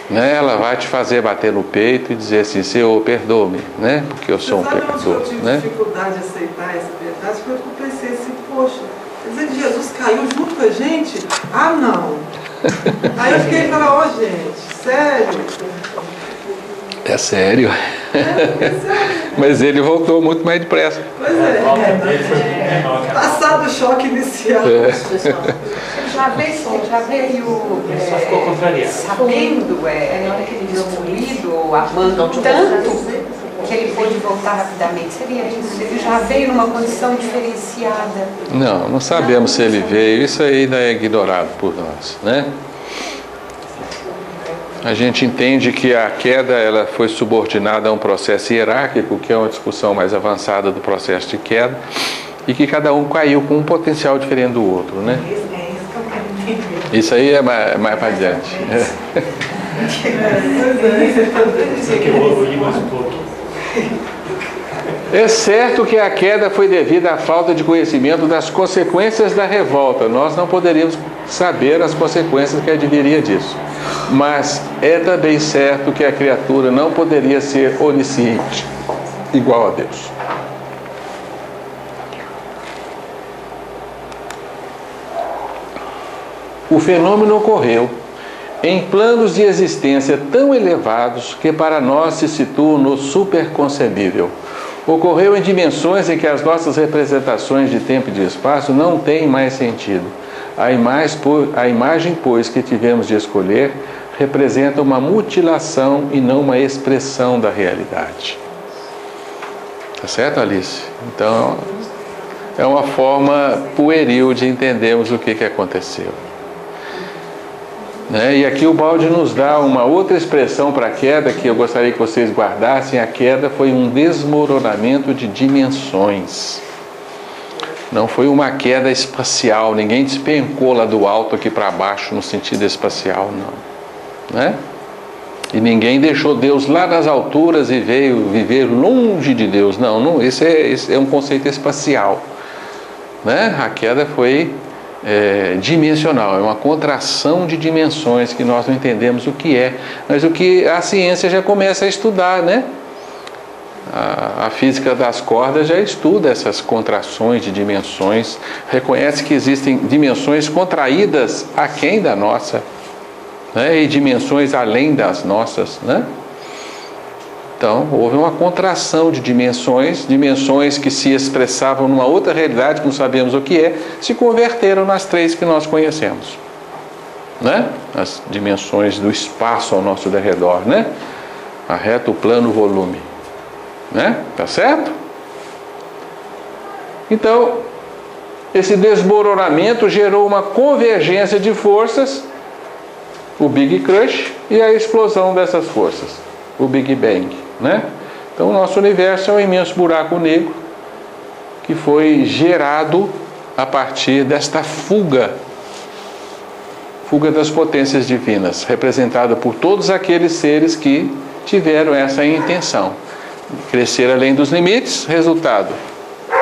Né? Ela vai te fazer bater no peito e dizer assim, Senhor, perdoa-me, né? Porque eu sou um pecador. Eu tive né? dificuldade de aceitar essa verdade, porque eu pensei assim, poxa, quer dizer que Jesus caiu junto com a gente? Ah, não. Aí eu fiquei falando, ó, gente, sério? É sério? Mas ele voltou muito mais depressa. Pois é. Passado o choque inicial. Você já veio sabendo, escolhido, amando tanto que ele pôde voltar rapidamente. Seria isso? Ele já veio numa condição diferenciada. Não sabemos se ele veio. Isso aí ainda é ignorado por nós, né? A gente entende que a queda ela foi subordinada a um processo hierárquico, que é uma discussão mais avançada do processo de queda, e que cada um caiu com um potencial diferente do outro, né? Isso aí é mais para adiante. Tem que evoluir mais um pouco. É certo que a queda foi devida à falta de conhecimento das consequências da revolta. Nós não poderíamos saber as consequências que adviria disso. Mas é também certo que a criatura não poderia ser onisciente, igual a Deus. O fenômeno ocorreu em planos de existência tão elevados que para nós se situam no superconcebível. Ocorreu em dimensões em que as nossas representações de tempo e de espaço não têm mais sentido. A imagem, pois, que tivemos de escolher, representa uma mutilação e não uma expressão da realidade. Tá certo, Alice? Então, é uma forma pueril de entendermos o que aconteceu. E aqui o Baldi nos dá uma outra expressão para a queda que eu gostaria que vocês guardassem. A queda foi um desmoronamento de dimensões. Não foi uma queda espacial. Ninguém despencou lá do alto aqui para baixo no sentido espacial, não. E ninguém deixou Deus lá nas alturas e veio viver longe de Deus. Não, esse é um conceito espacial. A queda foi dimensional, é uma contração de dimensões que nós não entendemos o que é, mas o que a ciência já começa a estudar, A física das cordas já estuda essas contrações de dimensões, reconhece que existem dimensões contraídas aquém da nossa, e dimensões além das nossas, Então, houve uma contração de dimensões que se expressavam numa outra realidade que não sabemos o que é, se converteram nas três que nós conhecemos. As dimensões do espaço ao nosso derredor, A reta, o plano, o volume. Tá certo? Então, esse desmoronamento gerou uma convergência de forças, o Big Crush, e a explosão dessas forças, o Big Bang. Então o nosso universo é um imenso buraco negro que foi gerado a partir desta fuga das potências divinas, representada por todos aqueles seres que tiveram essa intenção, crescer além dos limites. Resultado,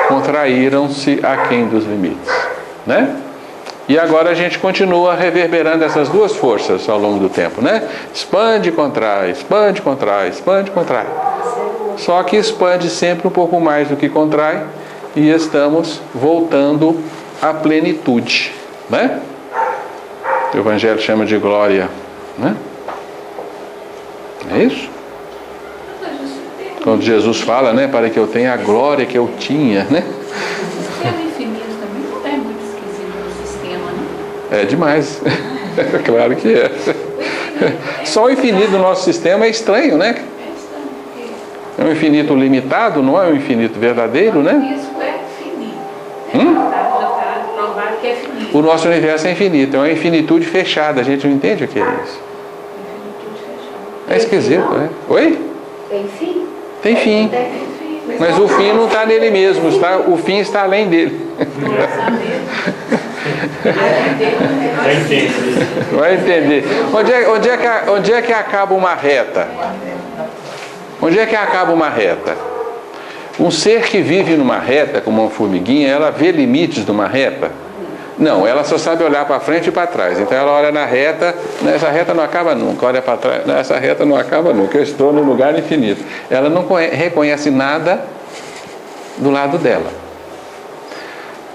contraíram-se aquém dos limites, E agora a gente continua reverberando essas duas forças ao longo do tempo, Expande, contrai, expande, contrai, expande, contrai. Só que expande sempre um pouco mais do que contrai e estamos voltando à plenitude, O Evangelho chama de glória, É isso? Quando Jesus fala, para que eu tenha a glória que eu tinha, É demais. Claro que é. Só o infinito do nosso sistema é estranho, É um infinito limitado, não é um infinito verdadeiro, Isso é finito. Já está provado que é finito. O nosso universo é infinito, é uma infinitude fechada. A gente não entende o que é isso. Infinitude fechada. É esquisito, Oi? Tem fim? Tem fim. Mas o fim não está nele mesmo, o fim está além dele. Vai entender. Onde é que acaba uma reta? Onde é que acaba uma reta? Um ser que vive numa reta, como uma formiguinha, ela vê limites de uma reta? Não, ela só sabe olhar para frente e para trás. Então ela olha na reta, essa reta não acaba nunca. Olha para trás, essa reta não acaba nunca. Eu estou no lugar infinito. Ela não reconhece nada do lado dela.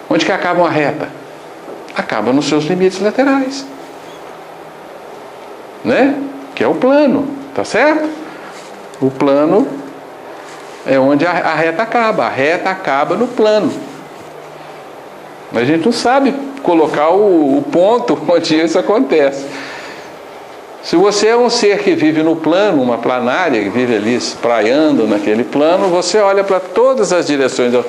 Onde que acaba uma reta? Acaba nos seus limites laterais, Que é o plano, tá certo? O plano é onde a reta acaba. A reta acaba no plano. Mas a gente não sabe colocar o ponto onde isso acontece. Se você é um ser que vive no plano, uma planária, que vive ali espraiando naquele plano, você olha para todas as direções ao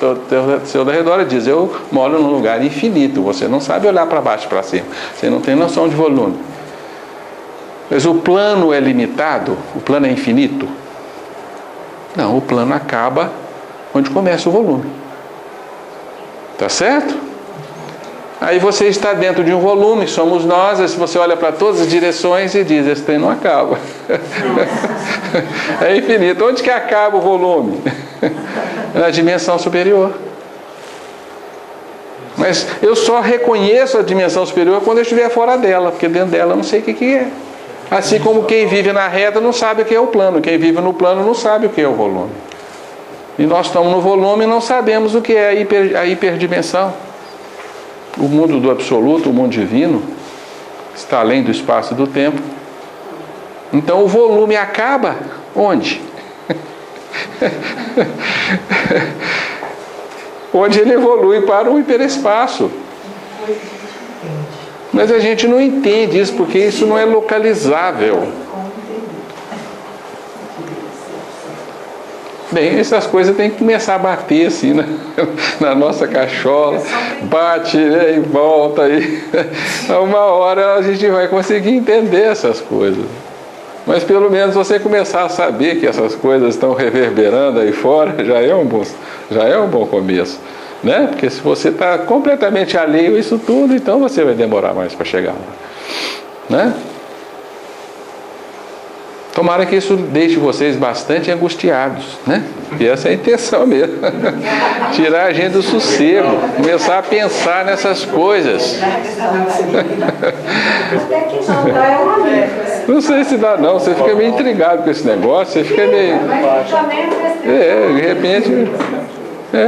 seu redor e diz: eu moro num lugar infinito. Você não sabe olhar para baixo e para cima. Você não tem noção de volume. Mas o plano é limitado? O plano é infinito? Não, o plano acaba onde começa o volume. Tá certo? Aí você está dentro de um volume, somos nós, aí você olha para todas as direções e diz, esse trem não acaba. É infinito. Onde que acaba o volume? Na dimensão superior. Mas eu só reconheço a dimensão superior quando eu estiver fora dela, porque dentro dela eu não sei o que é. Assim como quem vive na reta não sabe o que é o plano, quem vive no plano não sabe o que é o volume. E nós estamos no volume e não sabemos o que é a hiperdimensão. O mundo do absoluto, o mundo divino, está além do espaço e do tempo. Então o volume acaba onde? Onde ele evolui para o hiperespaço. Mas a gente não entende isso, porque isso não é localizável. Bem, essas coisas tem que começar a bater assim na nossa cachola, bate, né, e volta aí. Uma hora a gente vai conseguir entender essas coisas. Mas pelo menos você começar a saber que essas coisas estão reverberando aí fora, já é um bom começo, né? Porque se você está completamente alheio a isso tudo, então você vai demorar mais para chegar lá, né? Tomara que isso deixe vocês bastante angustiados, né? E essa é a intenção mesmo. Tirar a gente do sossego, começar a pensar nessas coisas. Não sei se dá não, você fica meio intrigado com esse negócio, você fica meio... de repente...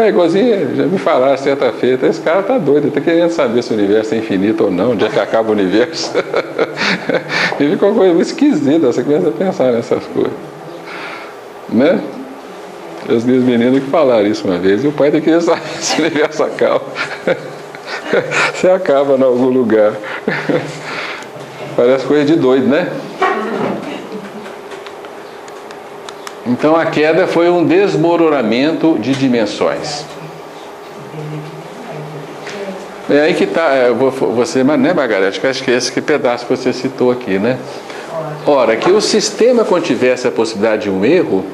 igualzinho, já me falaram certa feita, esse cara tá doido, está querendo saber se o universo é infinito ou não, onde é que acaba o universo. E fica uma coisa muito esquisita, você começa a pensar nessas coisas, né? Os meus meninos que falaram isso uma vez, e o pai queria saber se o universo acaba. Você acaba em algum lugar. Parece coisa de doido, né? Então a queda foi um desmoronamento de dimensões. É aí que está, você, né, Margarete? Acho que esse pedaço que você citou aqui, né? Ora, que o sistema contivesse a possibilidade de um erro,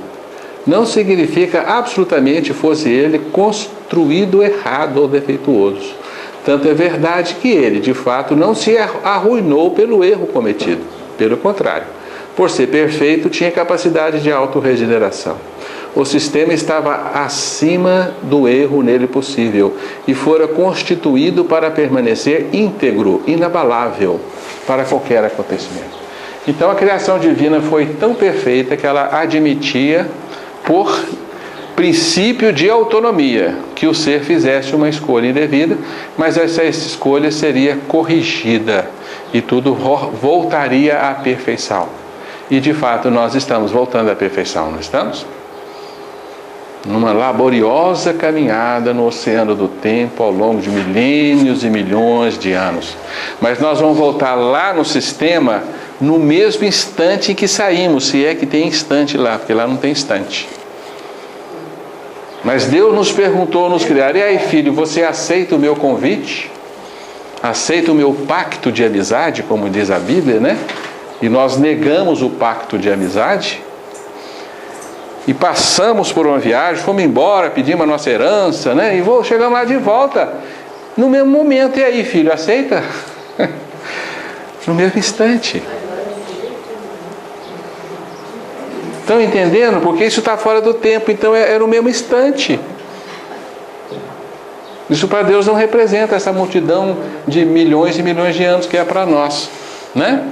não significa absolutamente fosse ele construído errado ou defeituoso. Tanto é verdade que ele, de fato, não se arruinou pelo erro cometido. Pelo contrário, por ser perfeito, tinha capacidade de autorregeneração. O sistema estava acima do erro nele possível e fora constituído para permanecer íntegro, inabalável para qualquer acontecimento. Então a criação divina foi tão perfeita que ela admitia, por princípio de autonomia, que o ser fizesse uma escolha indevida, mas essa escolha seria corrigida e tudo voltaria à perfeição. E de fato nós estamos voltando à perfeição, não estamos? Numa laboriosa caminhada no oceano do tempo ao longo de milênios e milhões de anos. Mas nós vamos voltar lá no sistema no mesmo instante em que saímos, se é que tem instante lá, porque lá não tem instante. Mas Deus nos perguntou, nos criar, e aí filho, você aceita o meu convite? Aceita o meu pacto de amizade, como diz a Bíblia, né? E nós negamos o pacto de amizade e passamos por uma viagem, fomos embora, pedimos a nossa herança, né? E chegamos lá de volta no mesmo momento. E aí, filho, aceita? No mesmo instante. Estão entendendo? Porque isso está fora do tempo, então é no mesmo instante. Isso para Deus não representa essa multidão de milhões e milhões de anos que é para nós, né?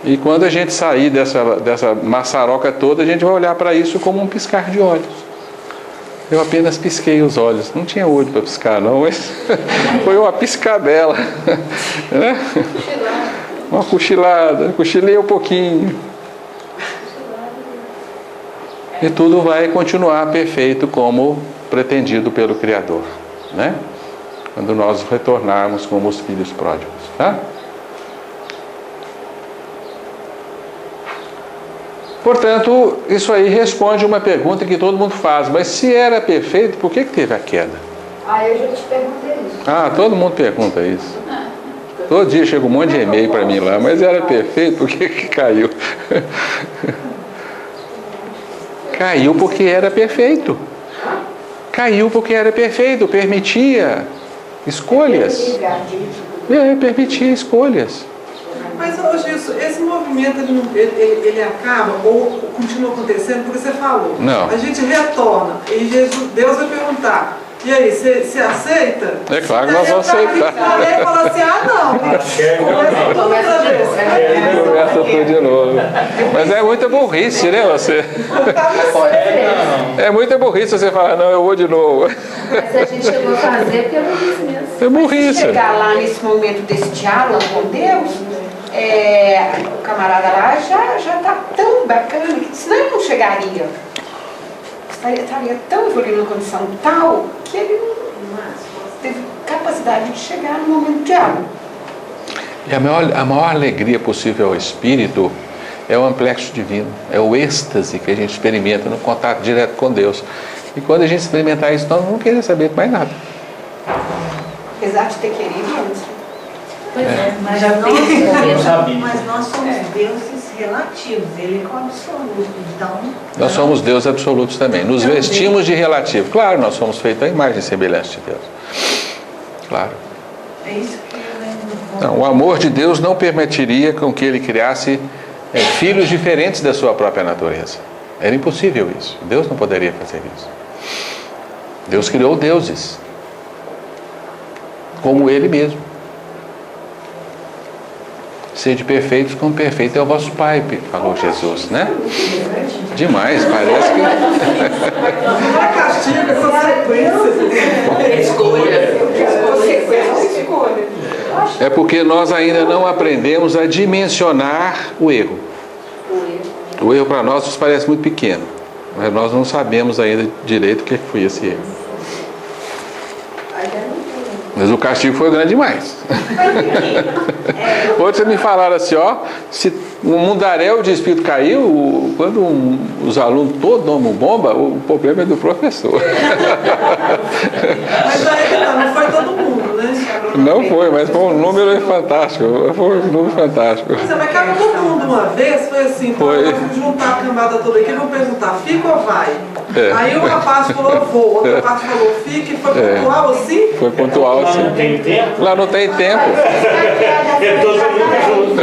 E quando a gente sair dessa maçaroca toda, a gente vai olhar para isso como um piscar de olhos. Eu apenas pisquei os olhos. Não tinha olho para piscar não, mas foi uma piscadela. Né? Uma cochilada. Cochilei um pouquinho. E tudo vai continuar perfeito como pretendido pelo Criador. Né? Quando nós retornarmos como os filhos pródigos. Tá? Portanto, isso aí responde uma pergunta que todo mundo faz. Mas se era perfeito, por que teve a queda? Eu já te perguntei isso. Todo mundo pergunta isso. Todo dia chega um monte de e-mail para mim lá. Mas era perfeito, por que caiu? Caiu porque era perfeito. Caiu porque era perfeito, permitia Escolhas. Permitir escolhas. Mas hoje esse movimento ele acaba ou continua acontecendo porque você falou. Não. A gente retorna e Deus vai perguntar: e aí, você aceita? É claro que nós vamos aceitar. E aí fala assim: não. Começa tudo de novo. Mas é muita burrice, né? Você. É muita burrice você falar: não, eu vou de novo. Mas a gente chegou a fazer porque é burrice mesmo. É burrice. Se chegar lá nesse momento desse diálogo com Deus, o camarada lá já está tão bacana que senão ele não chegaria. Estaria tão evoluindo numa condição tal que ele não teve capacidade de chegar no momento do diálogo. E a maior alegria possível ao espírito é o amplexo divino, é o êxtase que a gente experimenta no contato direto com Deus. E quando a gente experimentar isso, nós não vamos querer saber de mais nada. Apesar de ter querido antes. Pois mas Mas nós somos deuses relativos, ele é o absoluto. Então, Nós somos deuses absolutos também. Nos vestimos de relativo. Claro, nós somos feitos à imagem e semelhança de Deus. Claro. é isso que Não, o amor de Deus não permitiria com que ele criasse filhos diferentes da sua própria natureza. Era impossível isso. Deus não poderia fazer isso. Deus criou deuses, como Ele mesmo. Sede perfeitos como perfeito é o vosso Pai, falou Jesus, né? Demais, parece que... Não é castigo, é consequência. É porque nós ainda não aprendemos a dimensionar o erro. O erro para nós nos parece muito pequeno, mas nós não sabemos ainda direito o que foi esse erro. Mas o castigo foi grande demais. Outros me falaram assim, se um mundaréu de espírito caiu, quando os alunos todos tomam bomba, o problema é do professor. Mas aí não foi todo mundo, né? Não foi, mas foi um número fantástico. Foi um número fantástico. Mas caiu todo mundo uma vez, foi assim, então eu vou juntar a camada toda aqui e vou perguntar, fica ou vai? Aí o rapaz falou, vou, o outro rapaz falou, fica, e foi pontual assim? Foi pontual assim. Lá não tem tempo? Lá não tem tempo. É todo mundo junto.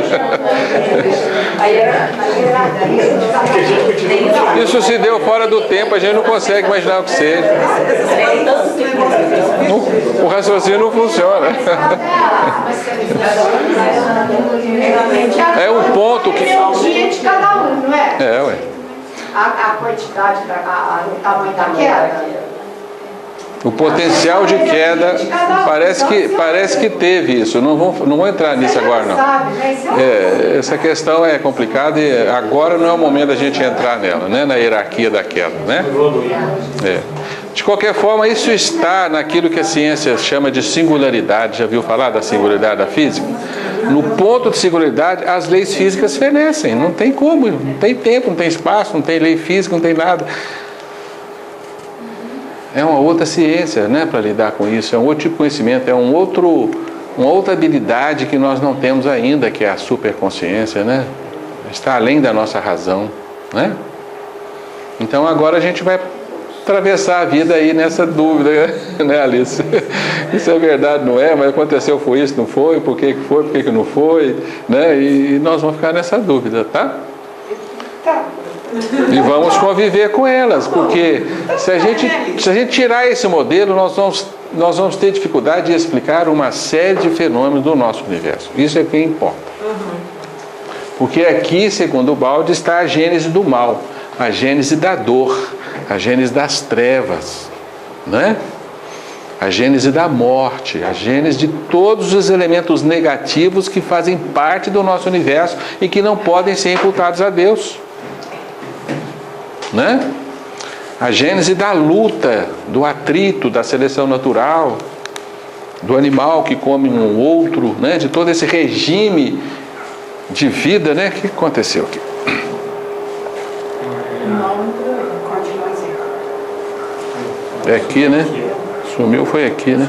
Isso se deu fora do tempo, a gente não consegue imaginar o que seja. O raciocínio não funciona. É um ponto que... É um dia de cada um, não é? É, ué. A quantidade, o tamanho da queda. O potencial de queda, parece que teve isso. Não vou entrar nisso agora, não. Essa questão é complicada e agora não é o momento da gente entrar nela, né? Na hierarquia da queda, né? De qualquer forma, isso está naquilo que a ciência chama de singularidade. Já viu falar da singularidade da física? No ponto de singularidade, as leis físicas fenecem. Não tem como, não tem tempo, não tem espaço, não tem lei física, não tem nada. É uma outra ciência, né, para lidar com isso. É um outro tipo de conhecimento, é uma outra habilidade que nós não temos ainda, que é a superconsciência, né? Está além da nossa razão, né? Então agora a gente vai atravessar a vida aí nessa dúvida, né, Alice? Isso é verdade, não é? Mas aconteceu, foi isso, não foi? Por que foi, por que não foi? Né? E nós vamos ficar nessa dúvida, tá? E vamos conviver com elas, porque se a gente tirar esse modelo, nós vamos ter dificuldade de explicar uma série de fenômenos do nosso universo. Isso é o que importa. Porque aqui, segundo o Balde, está a gênese do mal, a gênese da dor, a gênese das trevas, né? A gênese da morte, a gênese de todos os elementos negativos que fazem parte do nosso universo e que não podem ser imputados a Deus. Né? A gênese da luta, do atrito, da seleção natural, do animal que come um outro, né? De todo esse regime de vida, né? O que aconteceu aqui? É aqui, né? Sumiu, foi aqui, né?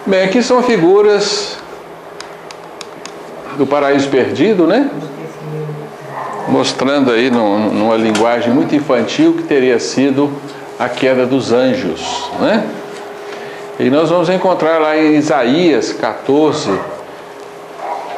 Bem, aqui são figuras do paraíso perdido, né? mostrando aí numa linguagem muito infantil que teria sido a queda dos anjos, né? E nós vamos encontrar lá em Isaías 14,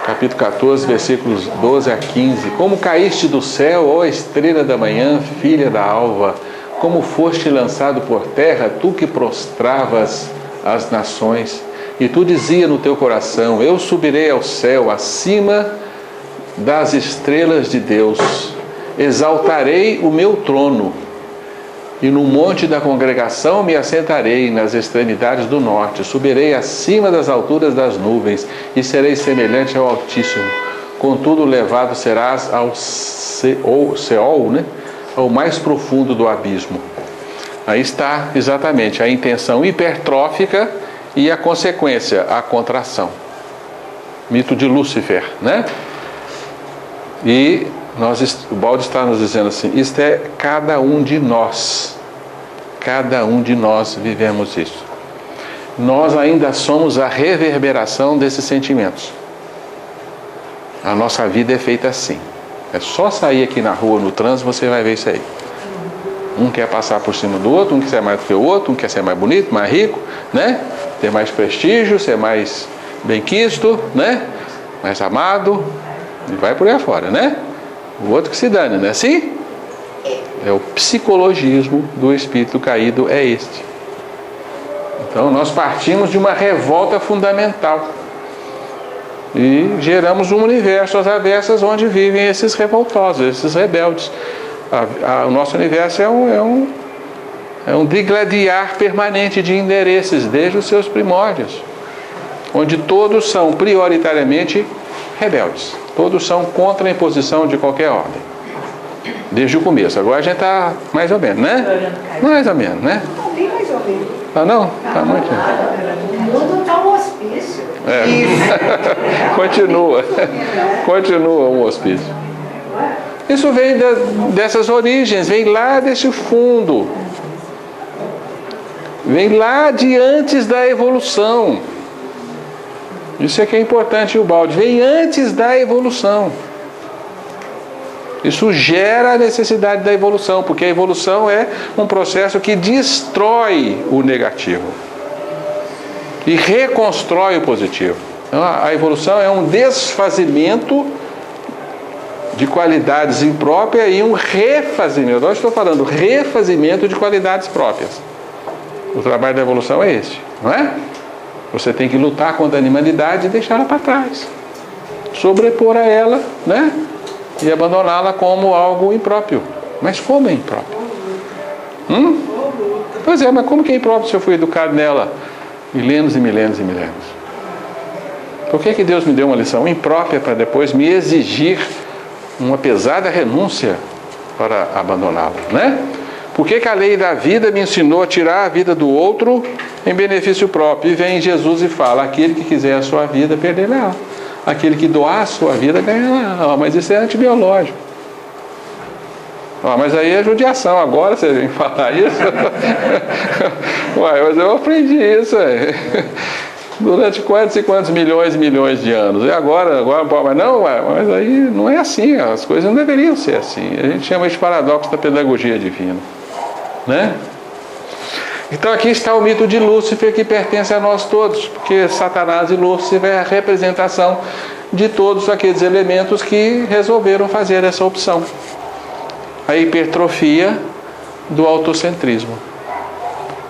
capítulo 14, versículos 12 a 15. Como caíste do céu, ó estrela da manhã, filha da alva, como foste lançado por terra, tu que prostravas as nações, e tu dizia no teu coração, eu subirei ao céu, acima das estrelas de Deus, exaltarei o meu trono, e no monte da congregação me assentarei nas extremidades do norte, subirei acima das alturas das nuvens, e serei semelhante ao Altíssimo. Contudo, levado serás ao Seol, né? Ao mais profundo do abismo. Aí está exatamente a intenção hipertrófica e a consequência, a contração. Mito de Lúcifer, né? E o Balde está nos dizendo assim, isto é cada um de nós. Cada um de nós vivemos isso. Nós ainda somos a reverberação desses sentimentos. A nossa vida é feita assim. É só sair aqui na rua, no trânsito, você vai ver isso aí. Um quer passar por cima do outro, um quer ser mais do que o outro, um quer ser mais bonito, mais rico, né? Ter mais prestígio, ser mais benquisto, né? Mais amado, e vai por aí afora, né? O outro que se dane, não é assim? É o psicologismo do espírito caído, é este. Então nós partimos de uma revolta fundamental e geramos um universo às avessas onde vivem esses revoltosos, esses rebeldes. O nosso universo é um digladiar permanente de interesses desde os seus primórdios, onde todos são prioritariamente rebeldes, todos são contra a imposição de qualquer ordem, desde o começo. Agora a gente está mais ou menos, né? Mais ou menos, né? Bem mais ou menos. Ah, não? Está muito. O mundo está um hospício. Continua um hospício. Isso vem dessas origens, vem lá desse fundo, vem lá de antes da evolução. Isso é que é importante, o Balde, vem antes da evolução. Isso gera a necessidade da evolução, porque a evolução é um processo que destrói o negativo e reconstrói o positivo. Então, a evolução é um desfazimento de qualidades impróprias e um refazimento. Agora estou falando refazimento de qualidades próprias. O trabalho da evolução é esse, não é? Você tem que lutar contra a animalidade e deixá-la para trás, sobrepor a ela, né? E abandoná-la como algo impróprio. Mas como é impróprio? Pois é, mas como que é impróprio se eu fui educado nela milênios e milênios e milênios? Por que Deus me deu uma lição imprópria para depois me exigir uma pesada renúncia para abandoná-la, né? Por que a lei da vida me ensinou a tirar a vida do outro em benefício próprio? E vem Jesus e fala, aquele que quiser a sua vida, perderá. Aquele que doar a sua vida, ganhará. Mas isso é antibiológico. Mas aí é judiação. Agora você vem falar isso? Uai, mas eu aprendi isso aí. Durante quantos e quantos milhões e milhões de anos. E agora mas não, mas aí não é assim, as coisas não deveriam ser assim. A gente chama de paradoxo da pedagogia divina, né? Então aqui está o mito de Lúcifer, que pertence a nós todos, porque Satanás e Lúcifer é a representação de todos aqueles elementos que resolveram fazer essa opção. A hipertrofia do autocentrismo,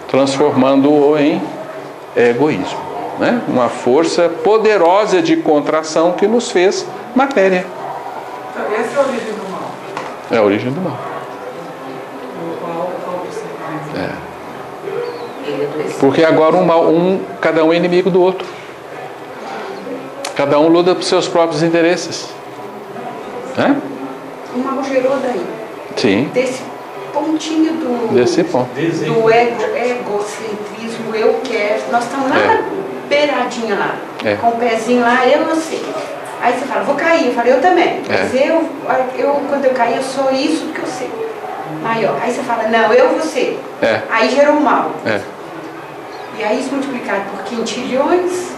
transformando-o em egoísmo. Né? Uma força poderosa de contração que nos fez matéria. Então, essa é a origem do mal. É a origem do mal. Porque agora cada um é inimigo do outro. Cada um luta por seus próprios interesses. Né? O mal gerou daí. Sim. Desse pontinho do egocentrismo, eu quero. Nós estamos lá na beiradinha lá, com o pezinho lá, eu não sei. Aí você fala, vou cair. Eu falei, eu também. Mas eu quando eu cair, eu sou isso que eu sei. Maior. Aí você fala, não, eu vou ser. Aí gerou o mal. E aí isso multiplicado por quintilhões,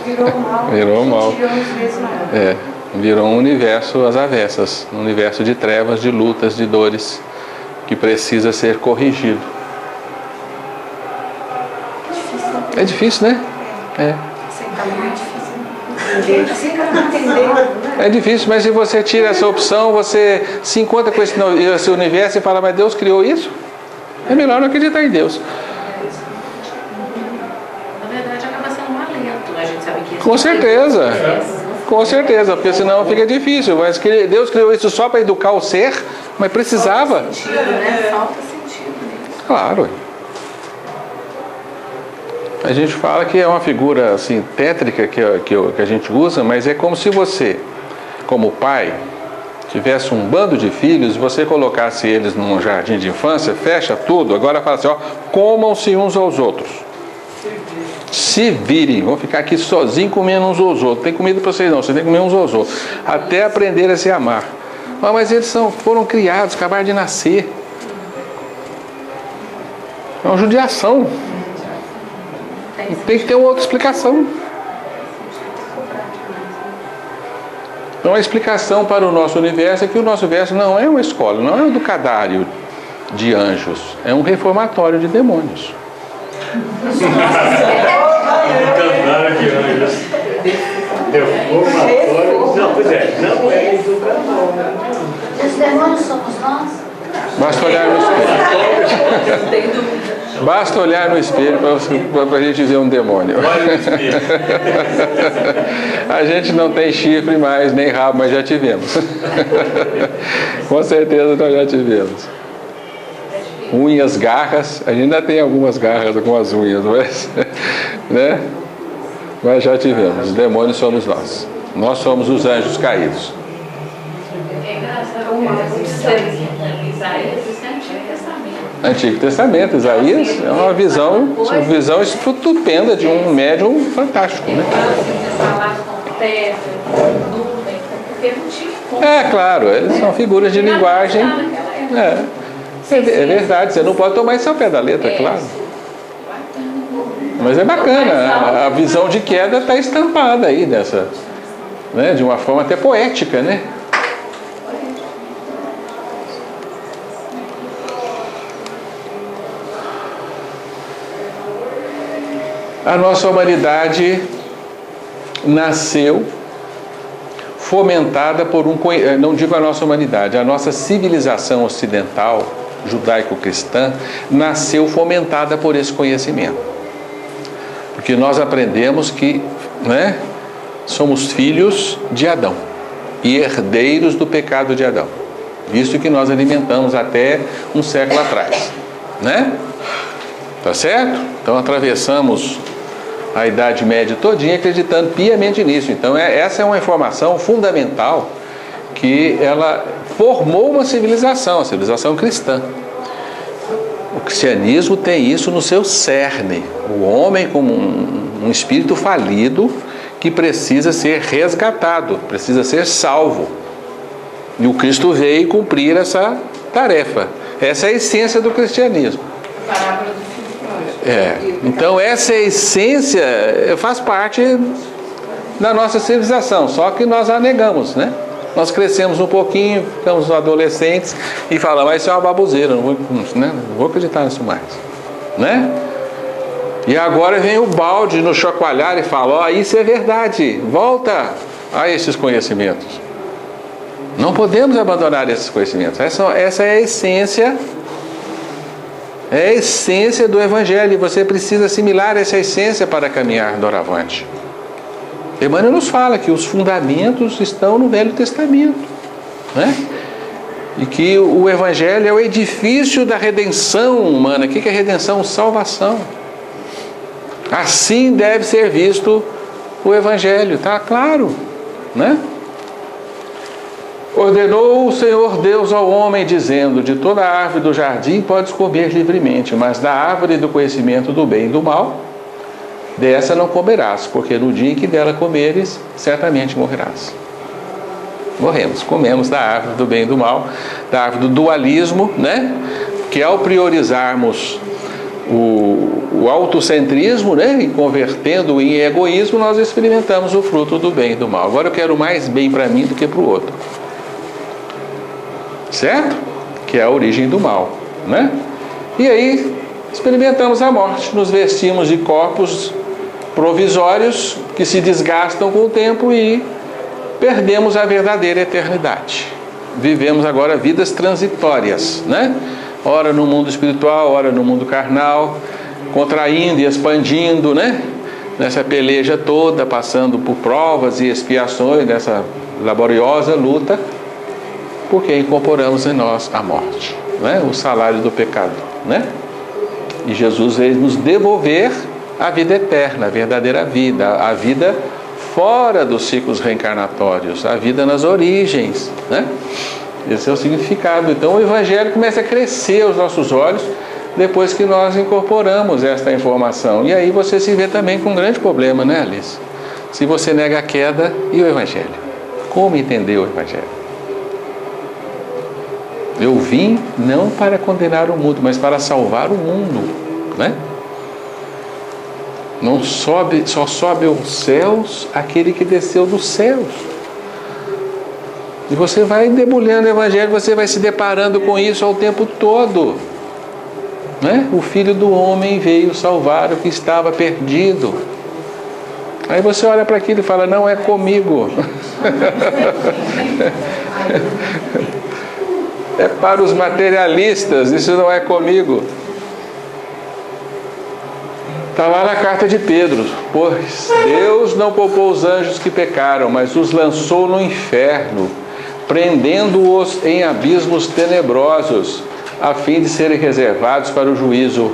virou o mal. Virou o mal. Quintilhões vezes maior. Virou um universo às avessas, um universo de trevas, de lutas, de dores, que precisa ser corrigido. É difícil, né? É. É difícil, mas se você tira essa opção, você se encontra com esse universo e fala, mas Deus criou isso? É melhor não acreditar em Deus. Na verdade, acaba sendo um alento, né? A gente sabe que isso. Com certeza. Com certeza, porque senão fica difícil. Mas Deus criou isso só para educar o ser, mas precisava. Falta sentido, né? Falta sentido nisso. Claro. A gente fala que é uma figura assim, tétrica que a gente usa, mas é como se você, como pai, tivesse um bando de filhos, você colocasse eles num jardim de infância, fecha tudo, agora fala assim, ó, comam-se uns aos outros. Se virem, vão ficar aqui sozinhos comendo uns aos outros. Não tem comida para vocês não, vocês têm que comer uns aos outros. Até aprender a se amar. Mas eles foram criados, acabaram de nascer. É uma judiação. Tem que ter uma outra explicação. Então a explicação para o nosso universo é que o nosso universo não é uma escola, não é um educadário de anjos, é um reformatório de demônios. Educadário de anjos. Reformatório. Não, pois é, não é educador. Os demônios somos nós? Basta olhar no espelho. Não tem dúvida. Basta olhar no espelho para a gente ver um demônio. Olha no espelho. A gente não tem chifre mais, nem rabo, mas já tivemos. Com certeza nós já tivemos. Unhas, garras, a gente ainda tem algumas garras, algumas unhas, mas, né? Mas já tivemos. Os demônios somos nós. Nós somos os anjos caídos. É engraçado, Isaías, isso é Antigo Testamento. Antigo Testamento, Isaías é uma visão estupenda de um médium fantástico, né? Falar com terra, nuvem, porque não tinha como. É claro, eles são figuras de linguagem. É verdade, você não pode tomar isso ao pé da letra, claro. Mas é bacana, a visão de queda está estampada aí dessa, né, de uma forma até poética, né? A nossa humanidade nasceu fomentada por não digo a nossa humanidade, a nossa civilização ocidental, judaico-cristã, nasceu fomentada por esse conhecimento. Porque nós aprendemos que, né, somos filhos de Adão e herdeiros do pecado de Adão. Visto que nós alimentamos até um século atrás, né? Tá certo? Então atravessamos a Idade Média todinha acreditando piamente nisso. Então essa é uma informação fundamental que ela formou uma civilização, a civilização cristã. O cristianismo tem isso no seu cerne. O homem como um espírito falido que precisa ser resgatado, precisa ser salvo. E o Cristo veio cumprir essa tarefa. Essa é a essência do cristianismo. Parábola do filho pródigo. Então essa essência faz parte da nossa civilização, só que nós a negamos, né? Nós crescemos um pouquinho, ficamos adolescentes e falamos, mas isso é uma baboseira, não vou acreditar nisso mais, né? E agora vem o balde no chacoalhar e fala, isso é verdade, volta a esses conhecimentos. Não podemos abandonar esses conhecimentos. Essa é a essência. É a essência do Evangelho. E você precisa assimilar essa essência para caminhar doravante. Emmanuel nos fala que os fundamentos estão no Velho Testamento, né? E que o Evangelho é o edifício da redenção humana. O que é redenção? Salvação. Assim deve ser visto o Evangelho. Está claro, né? Ordenou o Senhor Deus ao homem, dizendo, de toda a árvore do jardim podes comer livremente, mas da árvore do conhecimento do bem e do mal, dessa não comerás, porque no dia em que dela comeres, certamente morrerás. Morremos, comemos da árvore do bem e do mal, da árvore do dualismo, né? Que ao priorizarmos o autocentrismo, né? E convertendo em egoísmo, nós experimentamos o fruto do bem e do mal. Agora eu quero mais bem para mim do que para o outro. Certo? Que é a origem do mal, né? E aí experimentamos a morte, nos vestimos de corpos provisórios que se desgastam com o tempo e perdemos a verdadeira eternidade. Vivemos agora vidas transitórias, né? Ora no mundo espiritual, ora no mundo carnal, contraindo e expandindo, né? Nessa peleja toda, passando por provas e expiações, nessa laboriosa luta, porque incorporamos em nós a morte, né? O salário do pecado, né? E Jesus veio nos devolver a vida eterna, a verdadeira vida, a vida fora dos ciclos reencarnatórios, a vida nas origens, né? Esse é o significado. Então o Evangelho começa a crescer aos nossos olhos depois que nós incorporamos esta informação. E aí você se vê também com um grande problema, né, Alice? Se você nega a queda e o Evangelho. Como entender o Evangelho? Eu vim não para condenar o mundo, mas para salvar o mundo, né? Não sobe, só sobe aos céus aquele que desceu dos céus. E você vai debulhando o Evangelho, você vai se deparando com isso ao tempo todo, né? O Filho do Homem veio salvar o que estava perdido. Aí você olha para aquilo e fala, não é comigo. É para os materialistas, isso não é comigo. Está lá na carta de Pedro, pois Deus não poupou os anjos que pecaram, mas os lançou no inferno, prendendo-os em abismos tenebrosos, a fim de serem reservados para o juízo.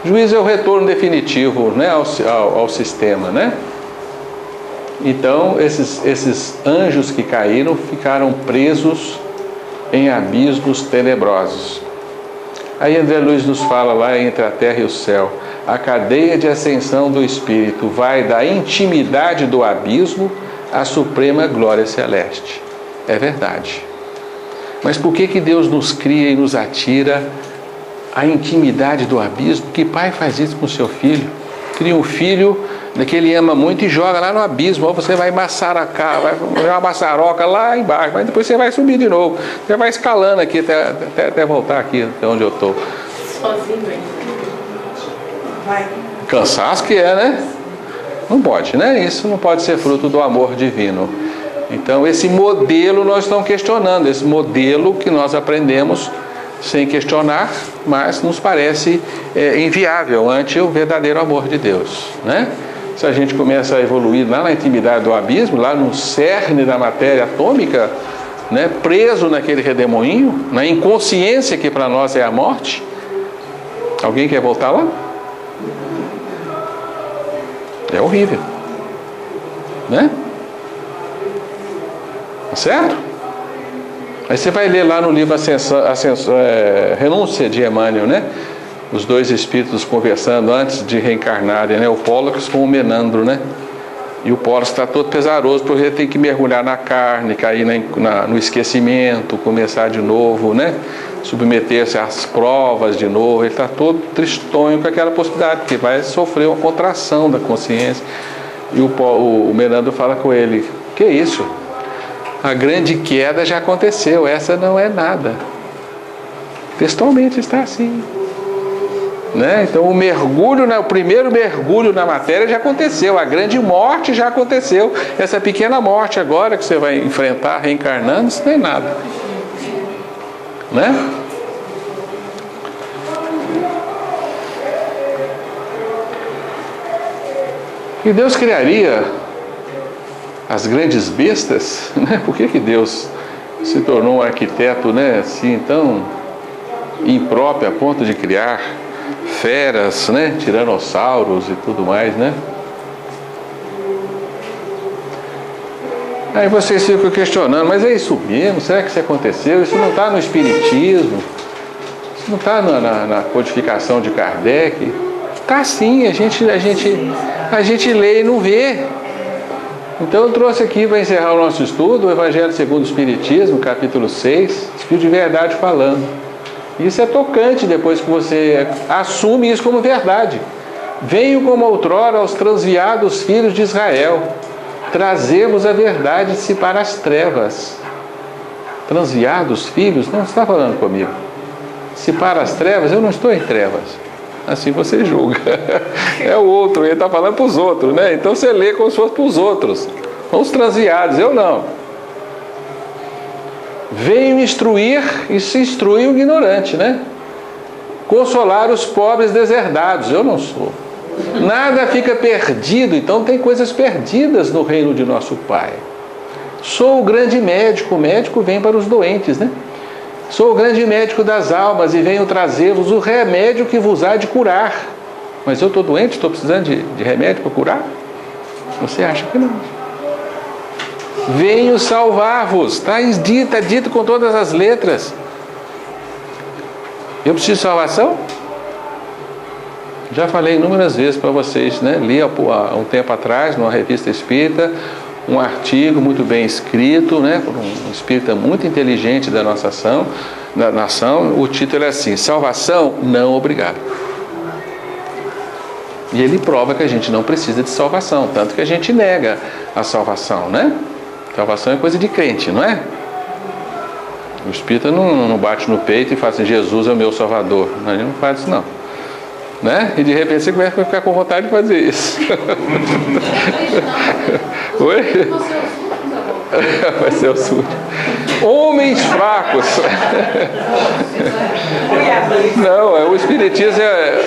O juízo é o retorno definitivo, né, ao sistema, né? Então, esses anjos que caíram ficaram presos em abismos tenebrosos. Aí André Luiz nos fala lá entre a terra e o céu, a cadeia de ascensão do Espírito vai da intimidade do abismo à suprema glória celeste. É verdade. Mas por que Deus nos cria e nos atira à intimidade do abismo? Que pai faz isso com o seu filho? Cria um filho que ele ama muito e joga lá no abismo. Ou você vai maçaracar, vai uma maçaroca lá embaixo, mas depois você vai subir de novo. Você vai escalando aqui até voltar aqui, até onde eu estou. Sozinho, hein? Vai. Cansaço que é, né? Não pode, né? Isso não pode ser fruto do amor divino. Então esse modelo nós estamos questionando, esse modelo que nós aprendemos sem questionar, mas nos parece inviável ante o verdadeiro amor de Deus, né? Se a gente começa a evoluir lá na intimidade do abismo, lá no cerne da matéria atômica, né, preso naquele redemoinho, na inconsciência que para nós é a morte, alguém quer voltar lá? É horrível, né? Certo? Aí você vai ler lá no livro Renúncia de Emmanuel, né? Os dois espíritos conversando antes de reencarnarem, né? O Pólux com o Menandro, né? E o Pólux está todo pesaroso porque ele tem que mergulhar na carne, cair no esquecimento, começar de novo, né? Submeter-se às provas de novo. Ele está todo tristonho com aquela possibilidade, porque vai sofrer uma contração da consciência. E o Menandro fala com ele, que isso? A grande queda já aconteceu, essa não é nada. Textualmente está assim, né? Então o primeiro mergulho na matéria já aconteceu, a grande morte já aconteceu. Essa pequena morte agora que você vai enfrentar reencarnando, isso não é nada, né? E Deus criaria as grandes bestas, né? Por que Deus se tornou um arquiteto, né, assim, tão impróprio a ponto de criar feras, né, tiranossauros e tudo mais, né? Aí vocês ficam questionando, mas é isso mesmo? Será que isso aconteceu? Isso não está no Espiritismo? Isso não está na codificação de Kardec? Está sim, a gente lê e não vê. Então eu trouxe aqui para encerrar o nosso estudo o Evangelho segundo o Espiritismo, capítulo 6, Espírito de Verdade falando. Isso é tocante depois que você assume isso como verdade. Venho como outrora aos transviados filhos de Israel, trazemos a verdade-se para as trevas. Transviados filhos? Não, você está falando comigo. Se para as trevas, eu não estou em trevas. Assim você julga. É o outro, ele está falando para os outros, né? Então você lê como se fosse para os outros. Os transviados, eu não. Venho instruir, e se instrui o ignorante, né? Consolar os pobres deserdados, eu não sou. Nada fica perdido, então tem coisas perdidas no reino de nosso Pai. Sou o grande médico, o médico vem para os doentes, né? Sou o grande médico das almas e venho trazer-vos o remédio que vos há de curar. Mas eu estou doente, estou precisando de remédio para curar? Você acha que não? Venho salvar-vos, está dito com todas as letras. Eu preciso de salvação? Já falei inúmeras vezes para vocês, né? Li há um tempo atrás, numa revista espírita, um artigo muito bem escrito, né? Por um espírita muito inteligente da nossa nação. O título é assim: salvação não obrigado. E ele prova que a gente não precisa de salvação, tanto que a gente nega a salvação, né? Salvação é coisa de crente, não é? O espírita não bate no peito e fala assim: Jesus é o meu salvador. Não, ele não faz isso não, né? E de repente você vai ficar com vontade de fazer isso. Oi? Vai ser o últimos. Homens fracos. Não, o espiritismo é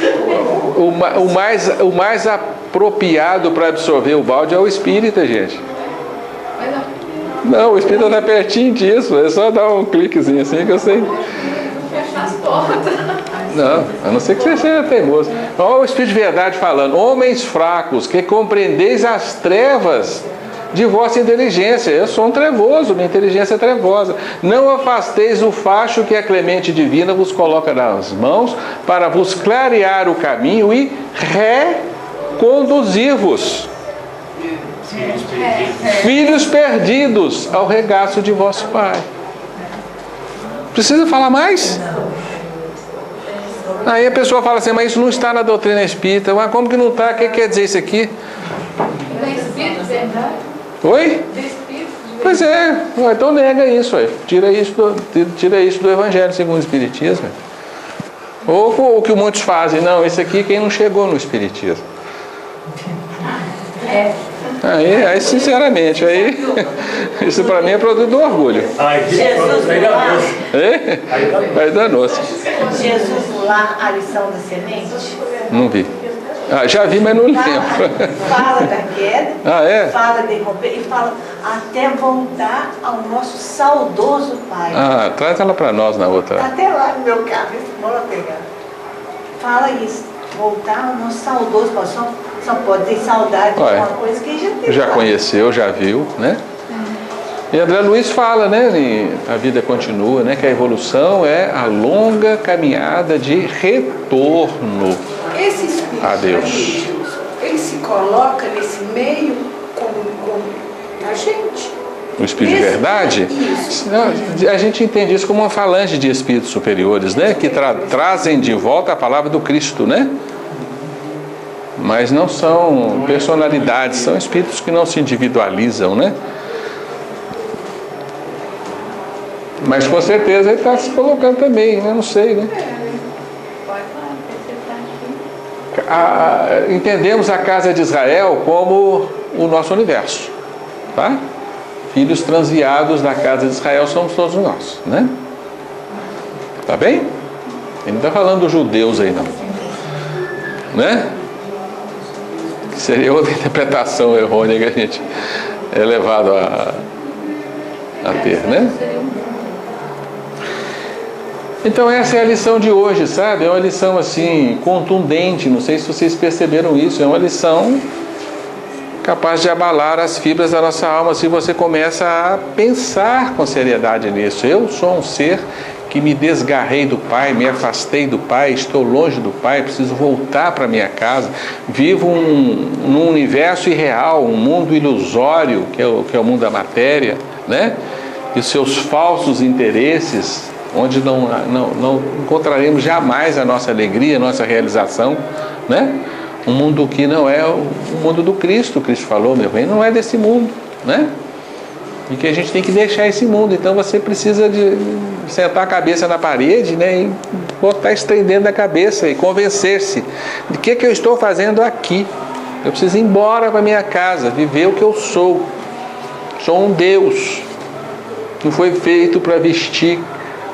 o mais apropriado para absorver o balde é o espírita, gente. Não, o espírita está pertinho disso. É só dar um cliquezinho assim que eu sei. Fechar as portas. Não, a não ser que você seja teimoso. Olha o Espírito de Verdade falando: homens fracos, que compreendeis as trevas de vossa inteligência. Eu sou um trevoso, minha inteligência é trevosa. Não afasteis o facho que a clemente divina vos coloca nas mãos para vos clarear o caminho e reconduzir-vos, filhos perdidos, ao regaço de vosso Pai. Precisa falar mais? Aí a pessoa fala assim: mas isso não está na doutrina espírita. Mas como que não está? O que quer dizer isso aqui? Tem espírito de verdade? Oi? Tem espírito de verdade? Pois é, então nega isso aí. Tira isso do Evangelho segundo o Espiritismo. Ou o que muitos fazem: não, esse aqui quem não chegou no Espiritismo. Aí sinceramente, isso para mim é produto do orgulho. Aí danou-se. Jesus lá, a lição da semente? Não vi. Já vi, mas não lembro. Fala da queda, é? Fala de romper e fala até voltar ao nosso saudoso Pai. Traz ela para nós na outra. Até lá no meu carro, bora pegar. Fala isso, voltar ao nosso saudoso Pai. Só pode ter saudade de uma coisa que já teve. Já conheceu, já viu, né? E André Luiz fala, né? A vida continua, né? Que a evolução é a longa caminhada de retorno Esse espírito a Deus. religioso, ele se coloca nesse meio como a gente. O espírito de verdade? Isso. A gente entende isso como uma falange de espíritos superiores, né? Que trazem de volta a palavra do Cristo, né? Mas não são personalidades, são espíritos que não se individualizam, né? Mas com certeza ele está se colocando também, né? Não sei, né? Entendemos a casa de Israel como o nosso universo, tá? Filhos transviados da casa de Israel somos todos nós, né? Tá bem? Ele não está falando dos judeus aí, não, né? Seria outra interpretação errônea que a gente é levado a ter, né? Então essa é a lição de hoje, sabe? É uma lição assim, contundente, não sei se vocês perceberam isso, é uma lição capaz de abalar as fibras da nossa alma, se você começa a pensar com seriedade nisso. Eu sou um ser que me desgarrei do Pai, me afastei do Pai, estou longe do Pai, preciso voltar para minha casa, vivo num universo irreal, um mundo ilusório, que é o mundo da matéria, né? E os seus falsos interesses onde não encontraremos jamais a nossa alegria, a nossa realização, né? Um mundo que não é o mundo do Cristo. O Cristo falou, meu reino não é desse mundo, né? E que a gente tem que deixar esse mundo. Então você precisa de sentar a cabeça na parede, né? E botar isso dentro da cabeça e convencer-se de que eu estou fazendo aqui. Eu preciso ir embora para minha casa, viver o que eu sou. Sou um Deus. Não foi feito para vestir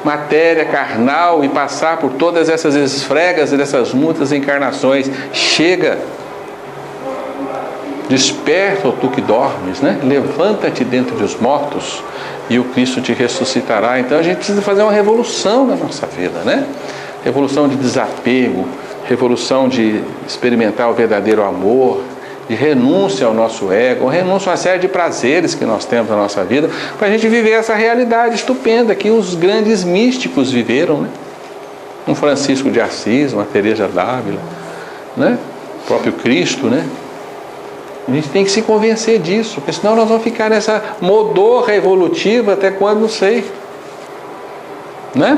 matéria carnal e passar por todas essas esfregas e dessas muitas encarnações. Chega. Desperta, ó tu que dormes, né? Levanta-te dentre os mortos e o Cristo te ressuscitará. Então a gente precisa fazer uma revolução na nossa vida, né? Revolução de desapego, revolução de experimentar o verdadeiro amor, de renúncia ao nosso ego, renúncia a uma série de prazeres que nós temos na nossa vida, para a gente viver essa realidade estupenda que os grandes místicos viveram, né? Um Francisco de Assis, uma Teresa d'Ávila, né? O próprio Cristo, né? A gente tem que se convencer disso, porque senão nós vamos ficar nessa modorra evolutiva até quando, não sei, né?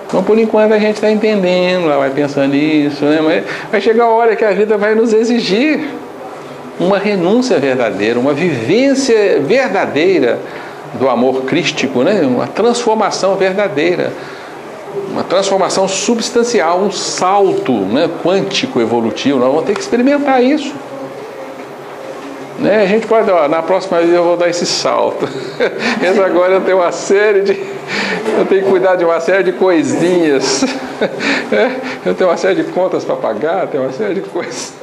Então, por enquanto, a gente está entendendo, vai pensando nisso, né? Mas vai chegar a hora que a vida vai nos exigir uma renúncia verdadeira, uma vivência verdadeira do amor crístico, né? Uma transformação verdadeira, uma transformação substancial, um salto, né, quântico evolutivo. Nós vamos ter que experimentar isso, né? A gente pode, ó, na próxima vez eu vou dar esse salto. Mas agora eu tenho eu tenho que cuidar de uma série de coisinhas. Eu tenho uma série de contas para pagar, tenho uma série de coisas.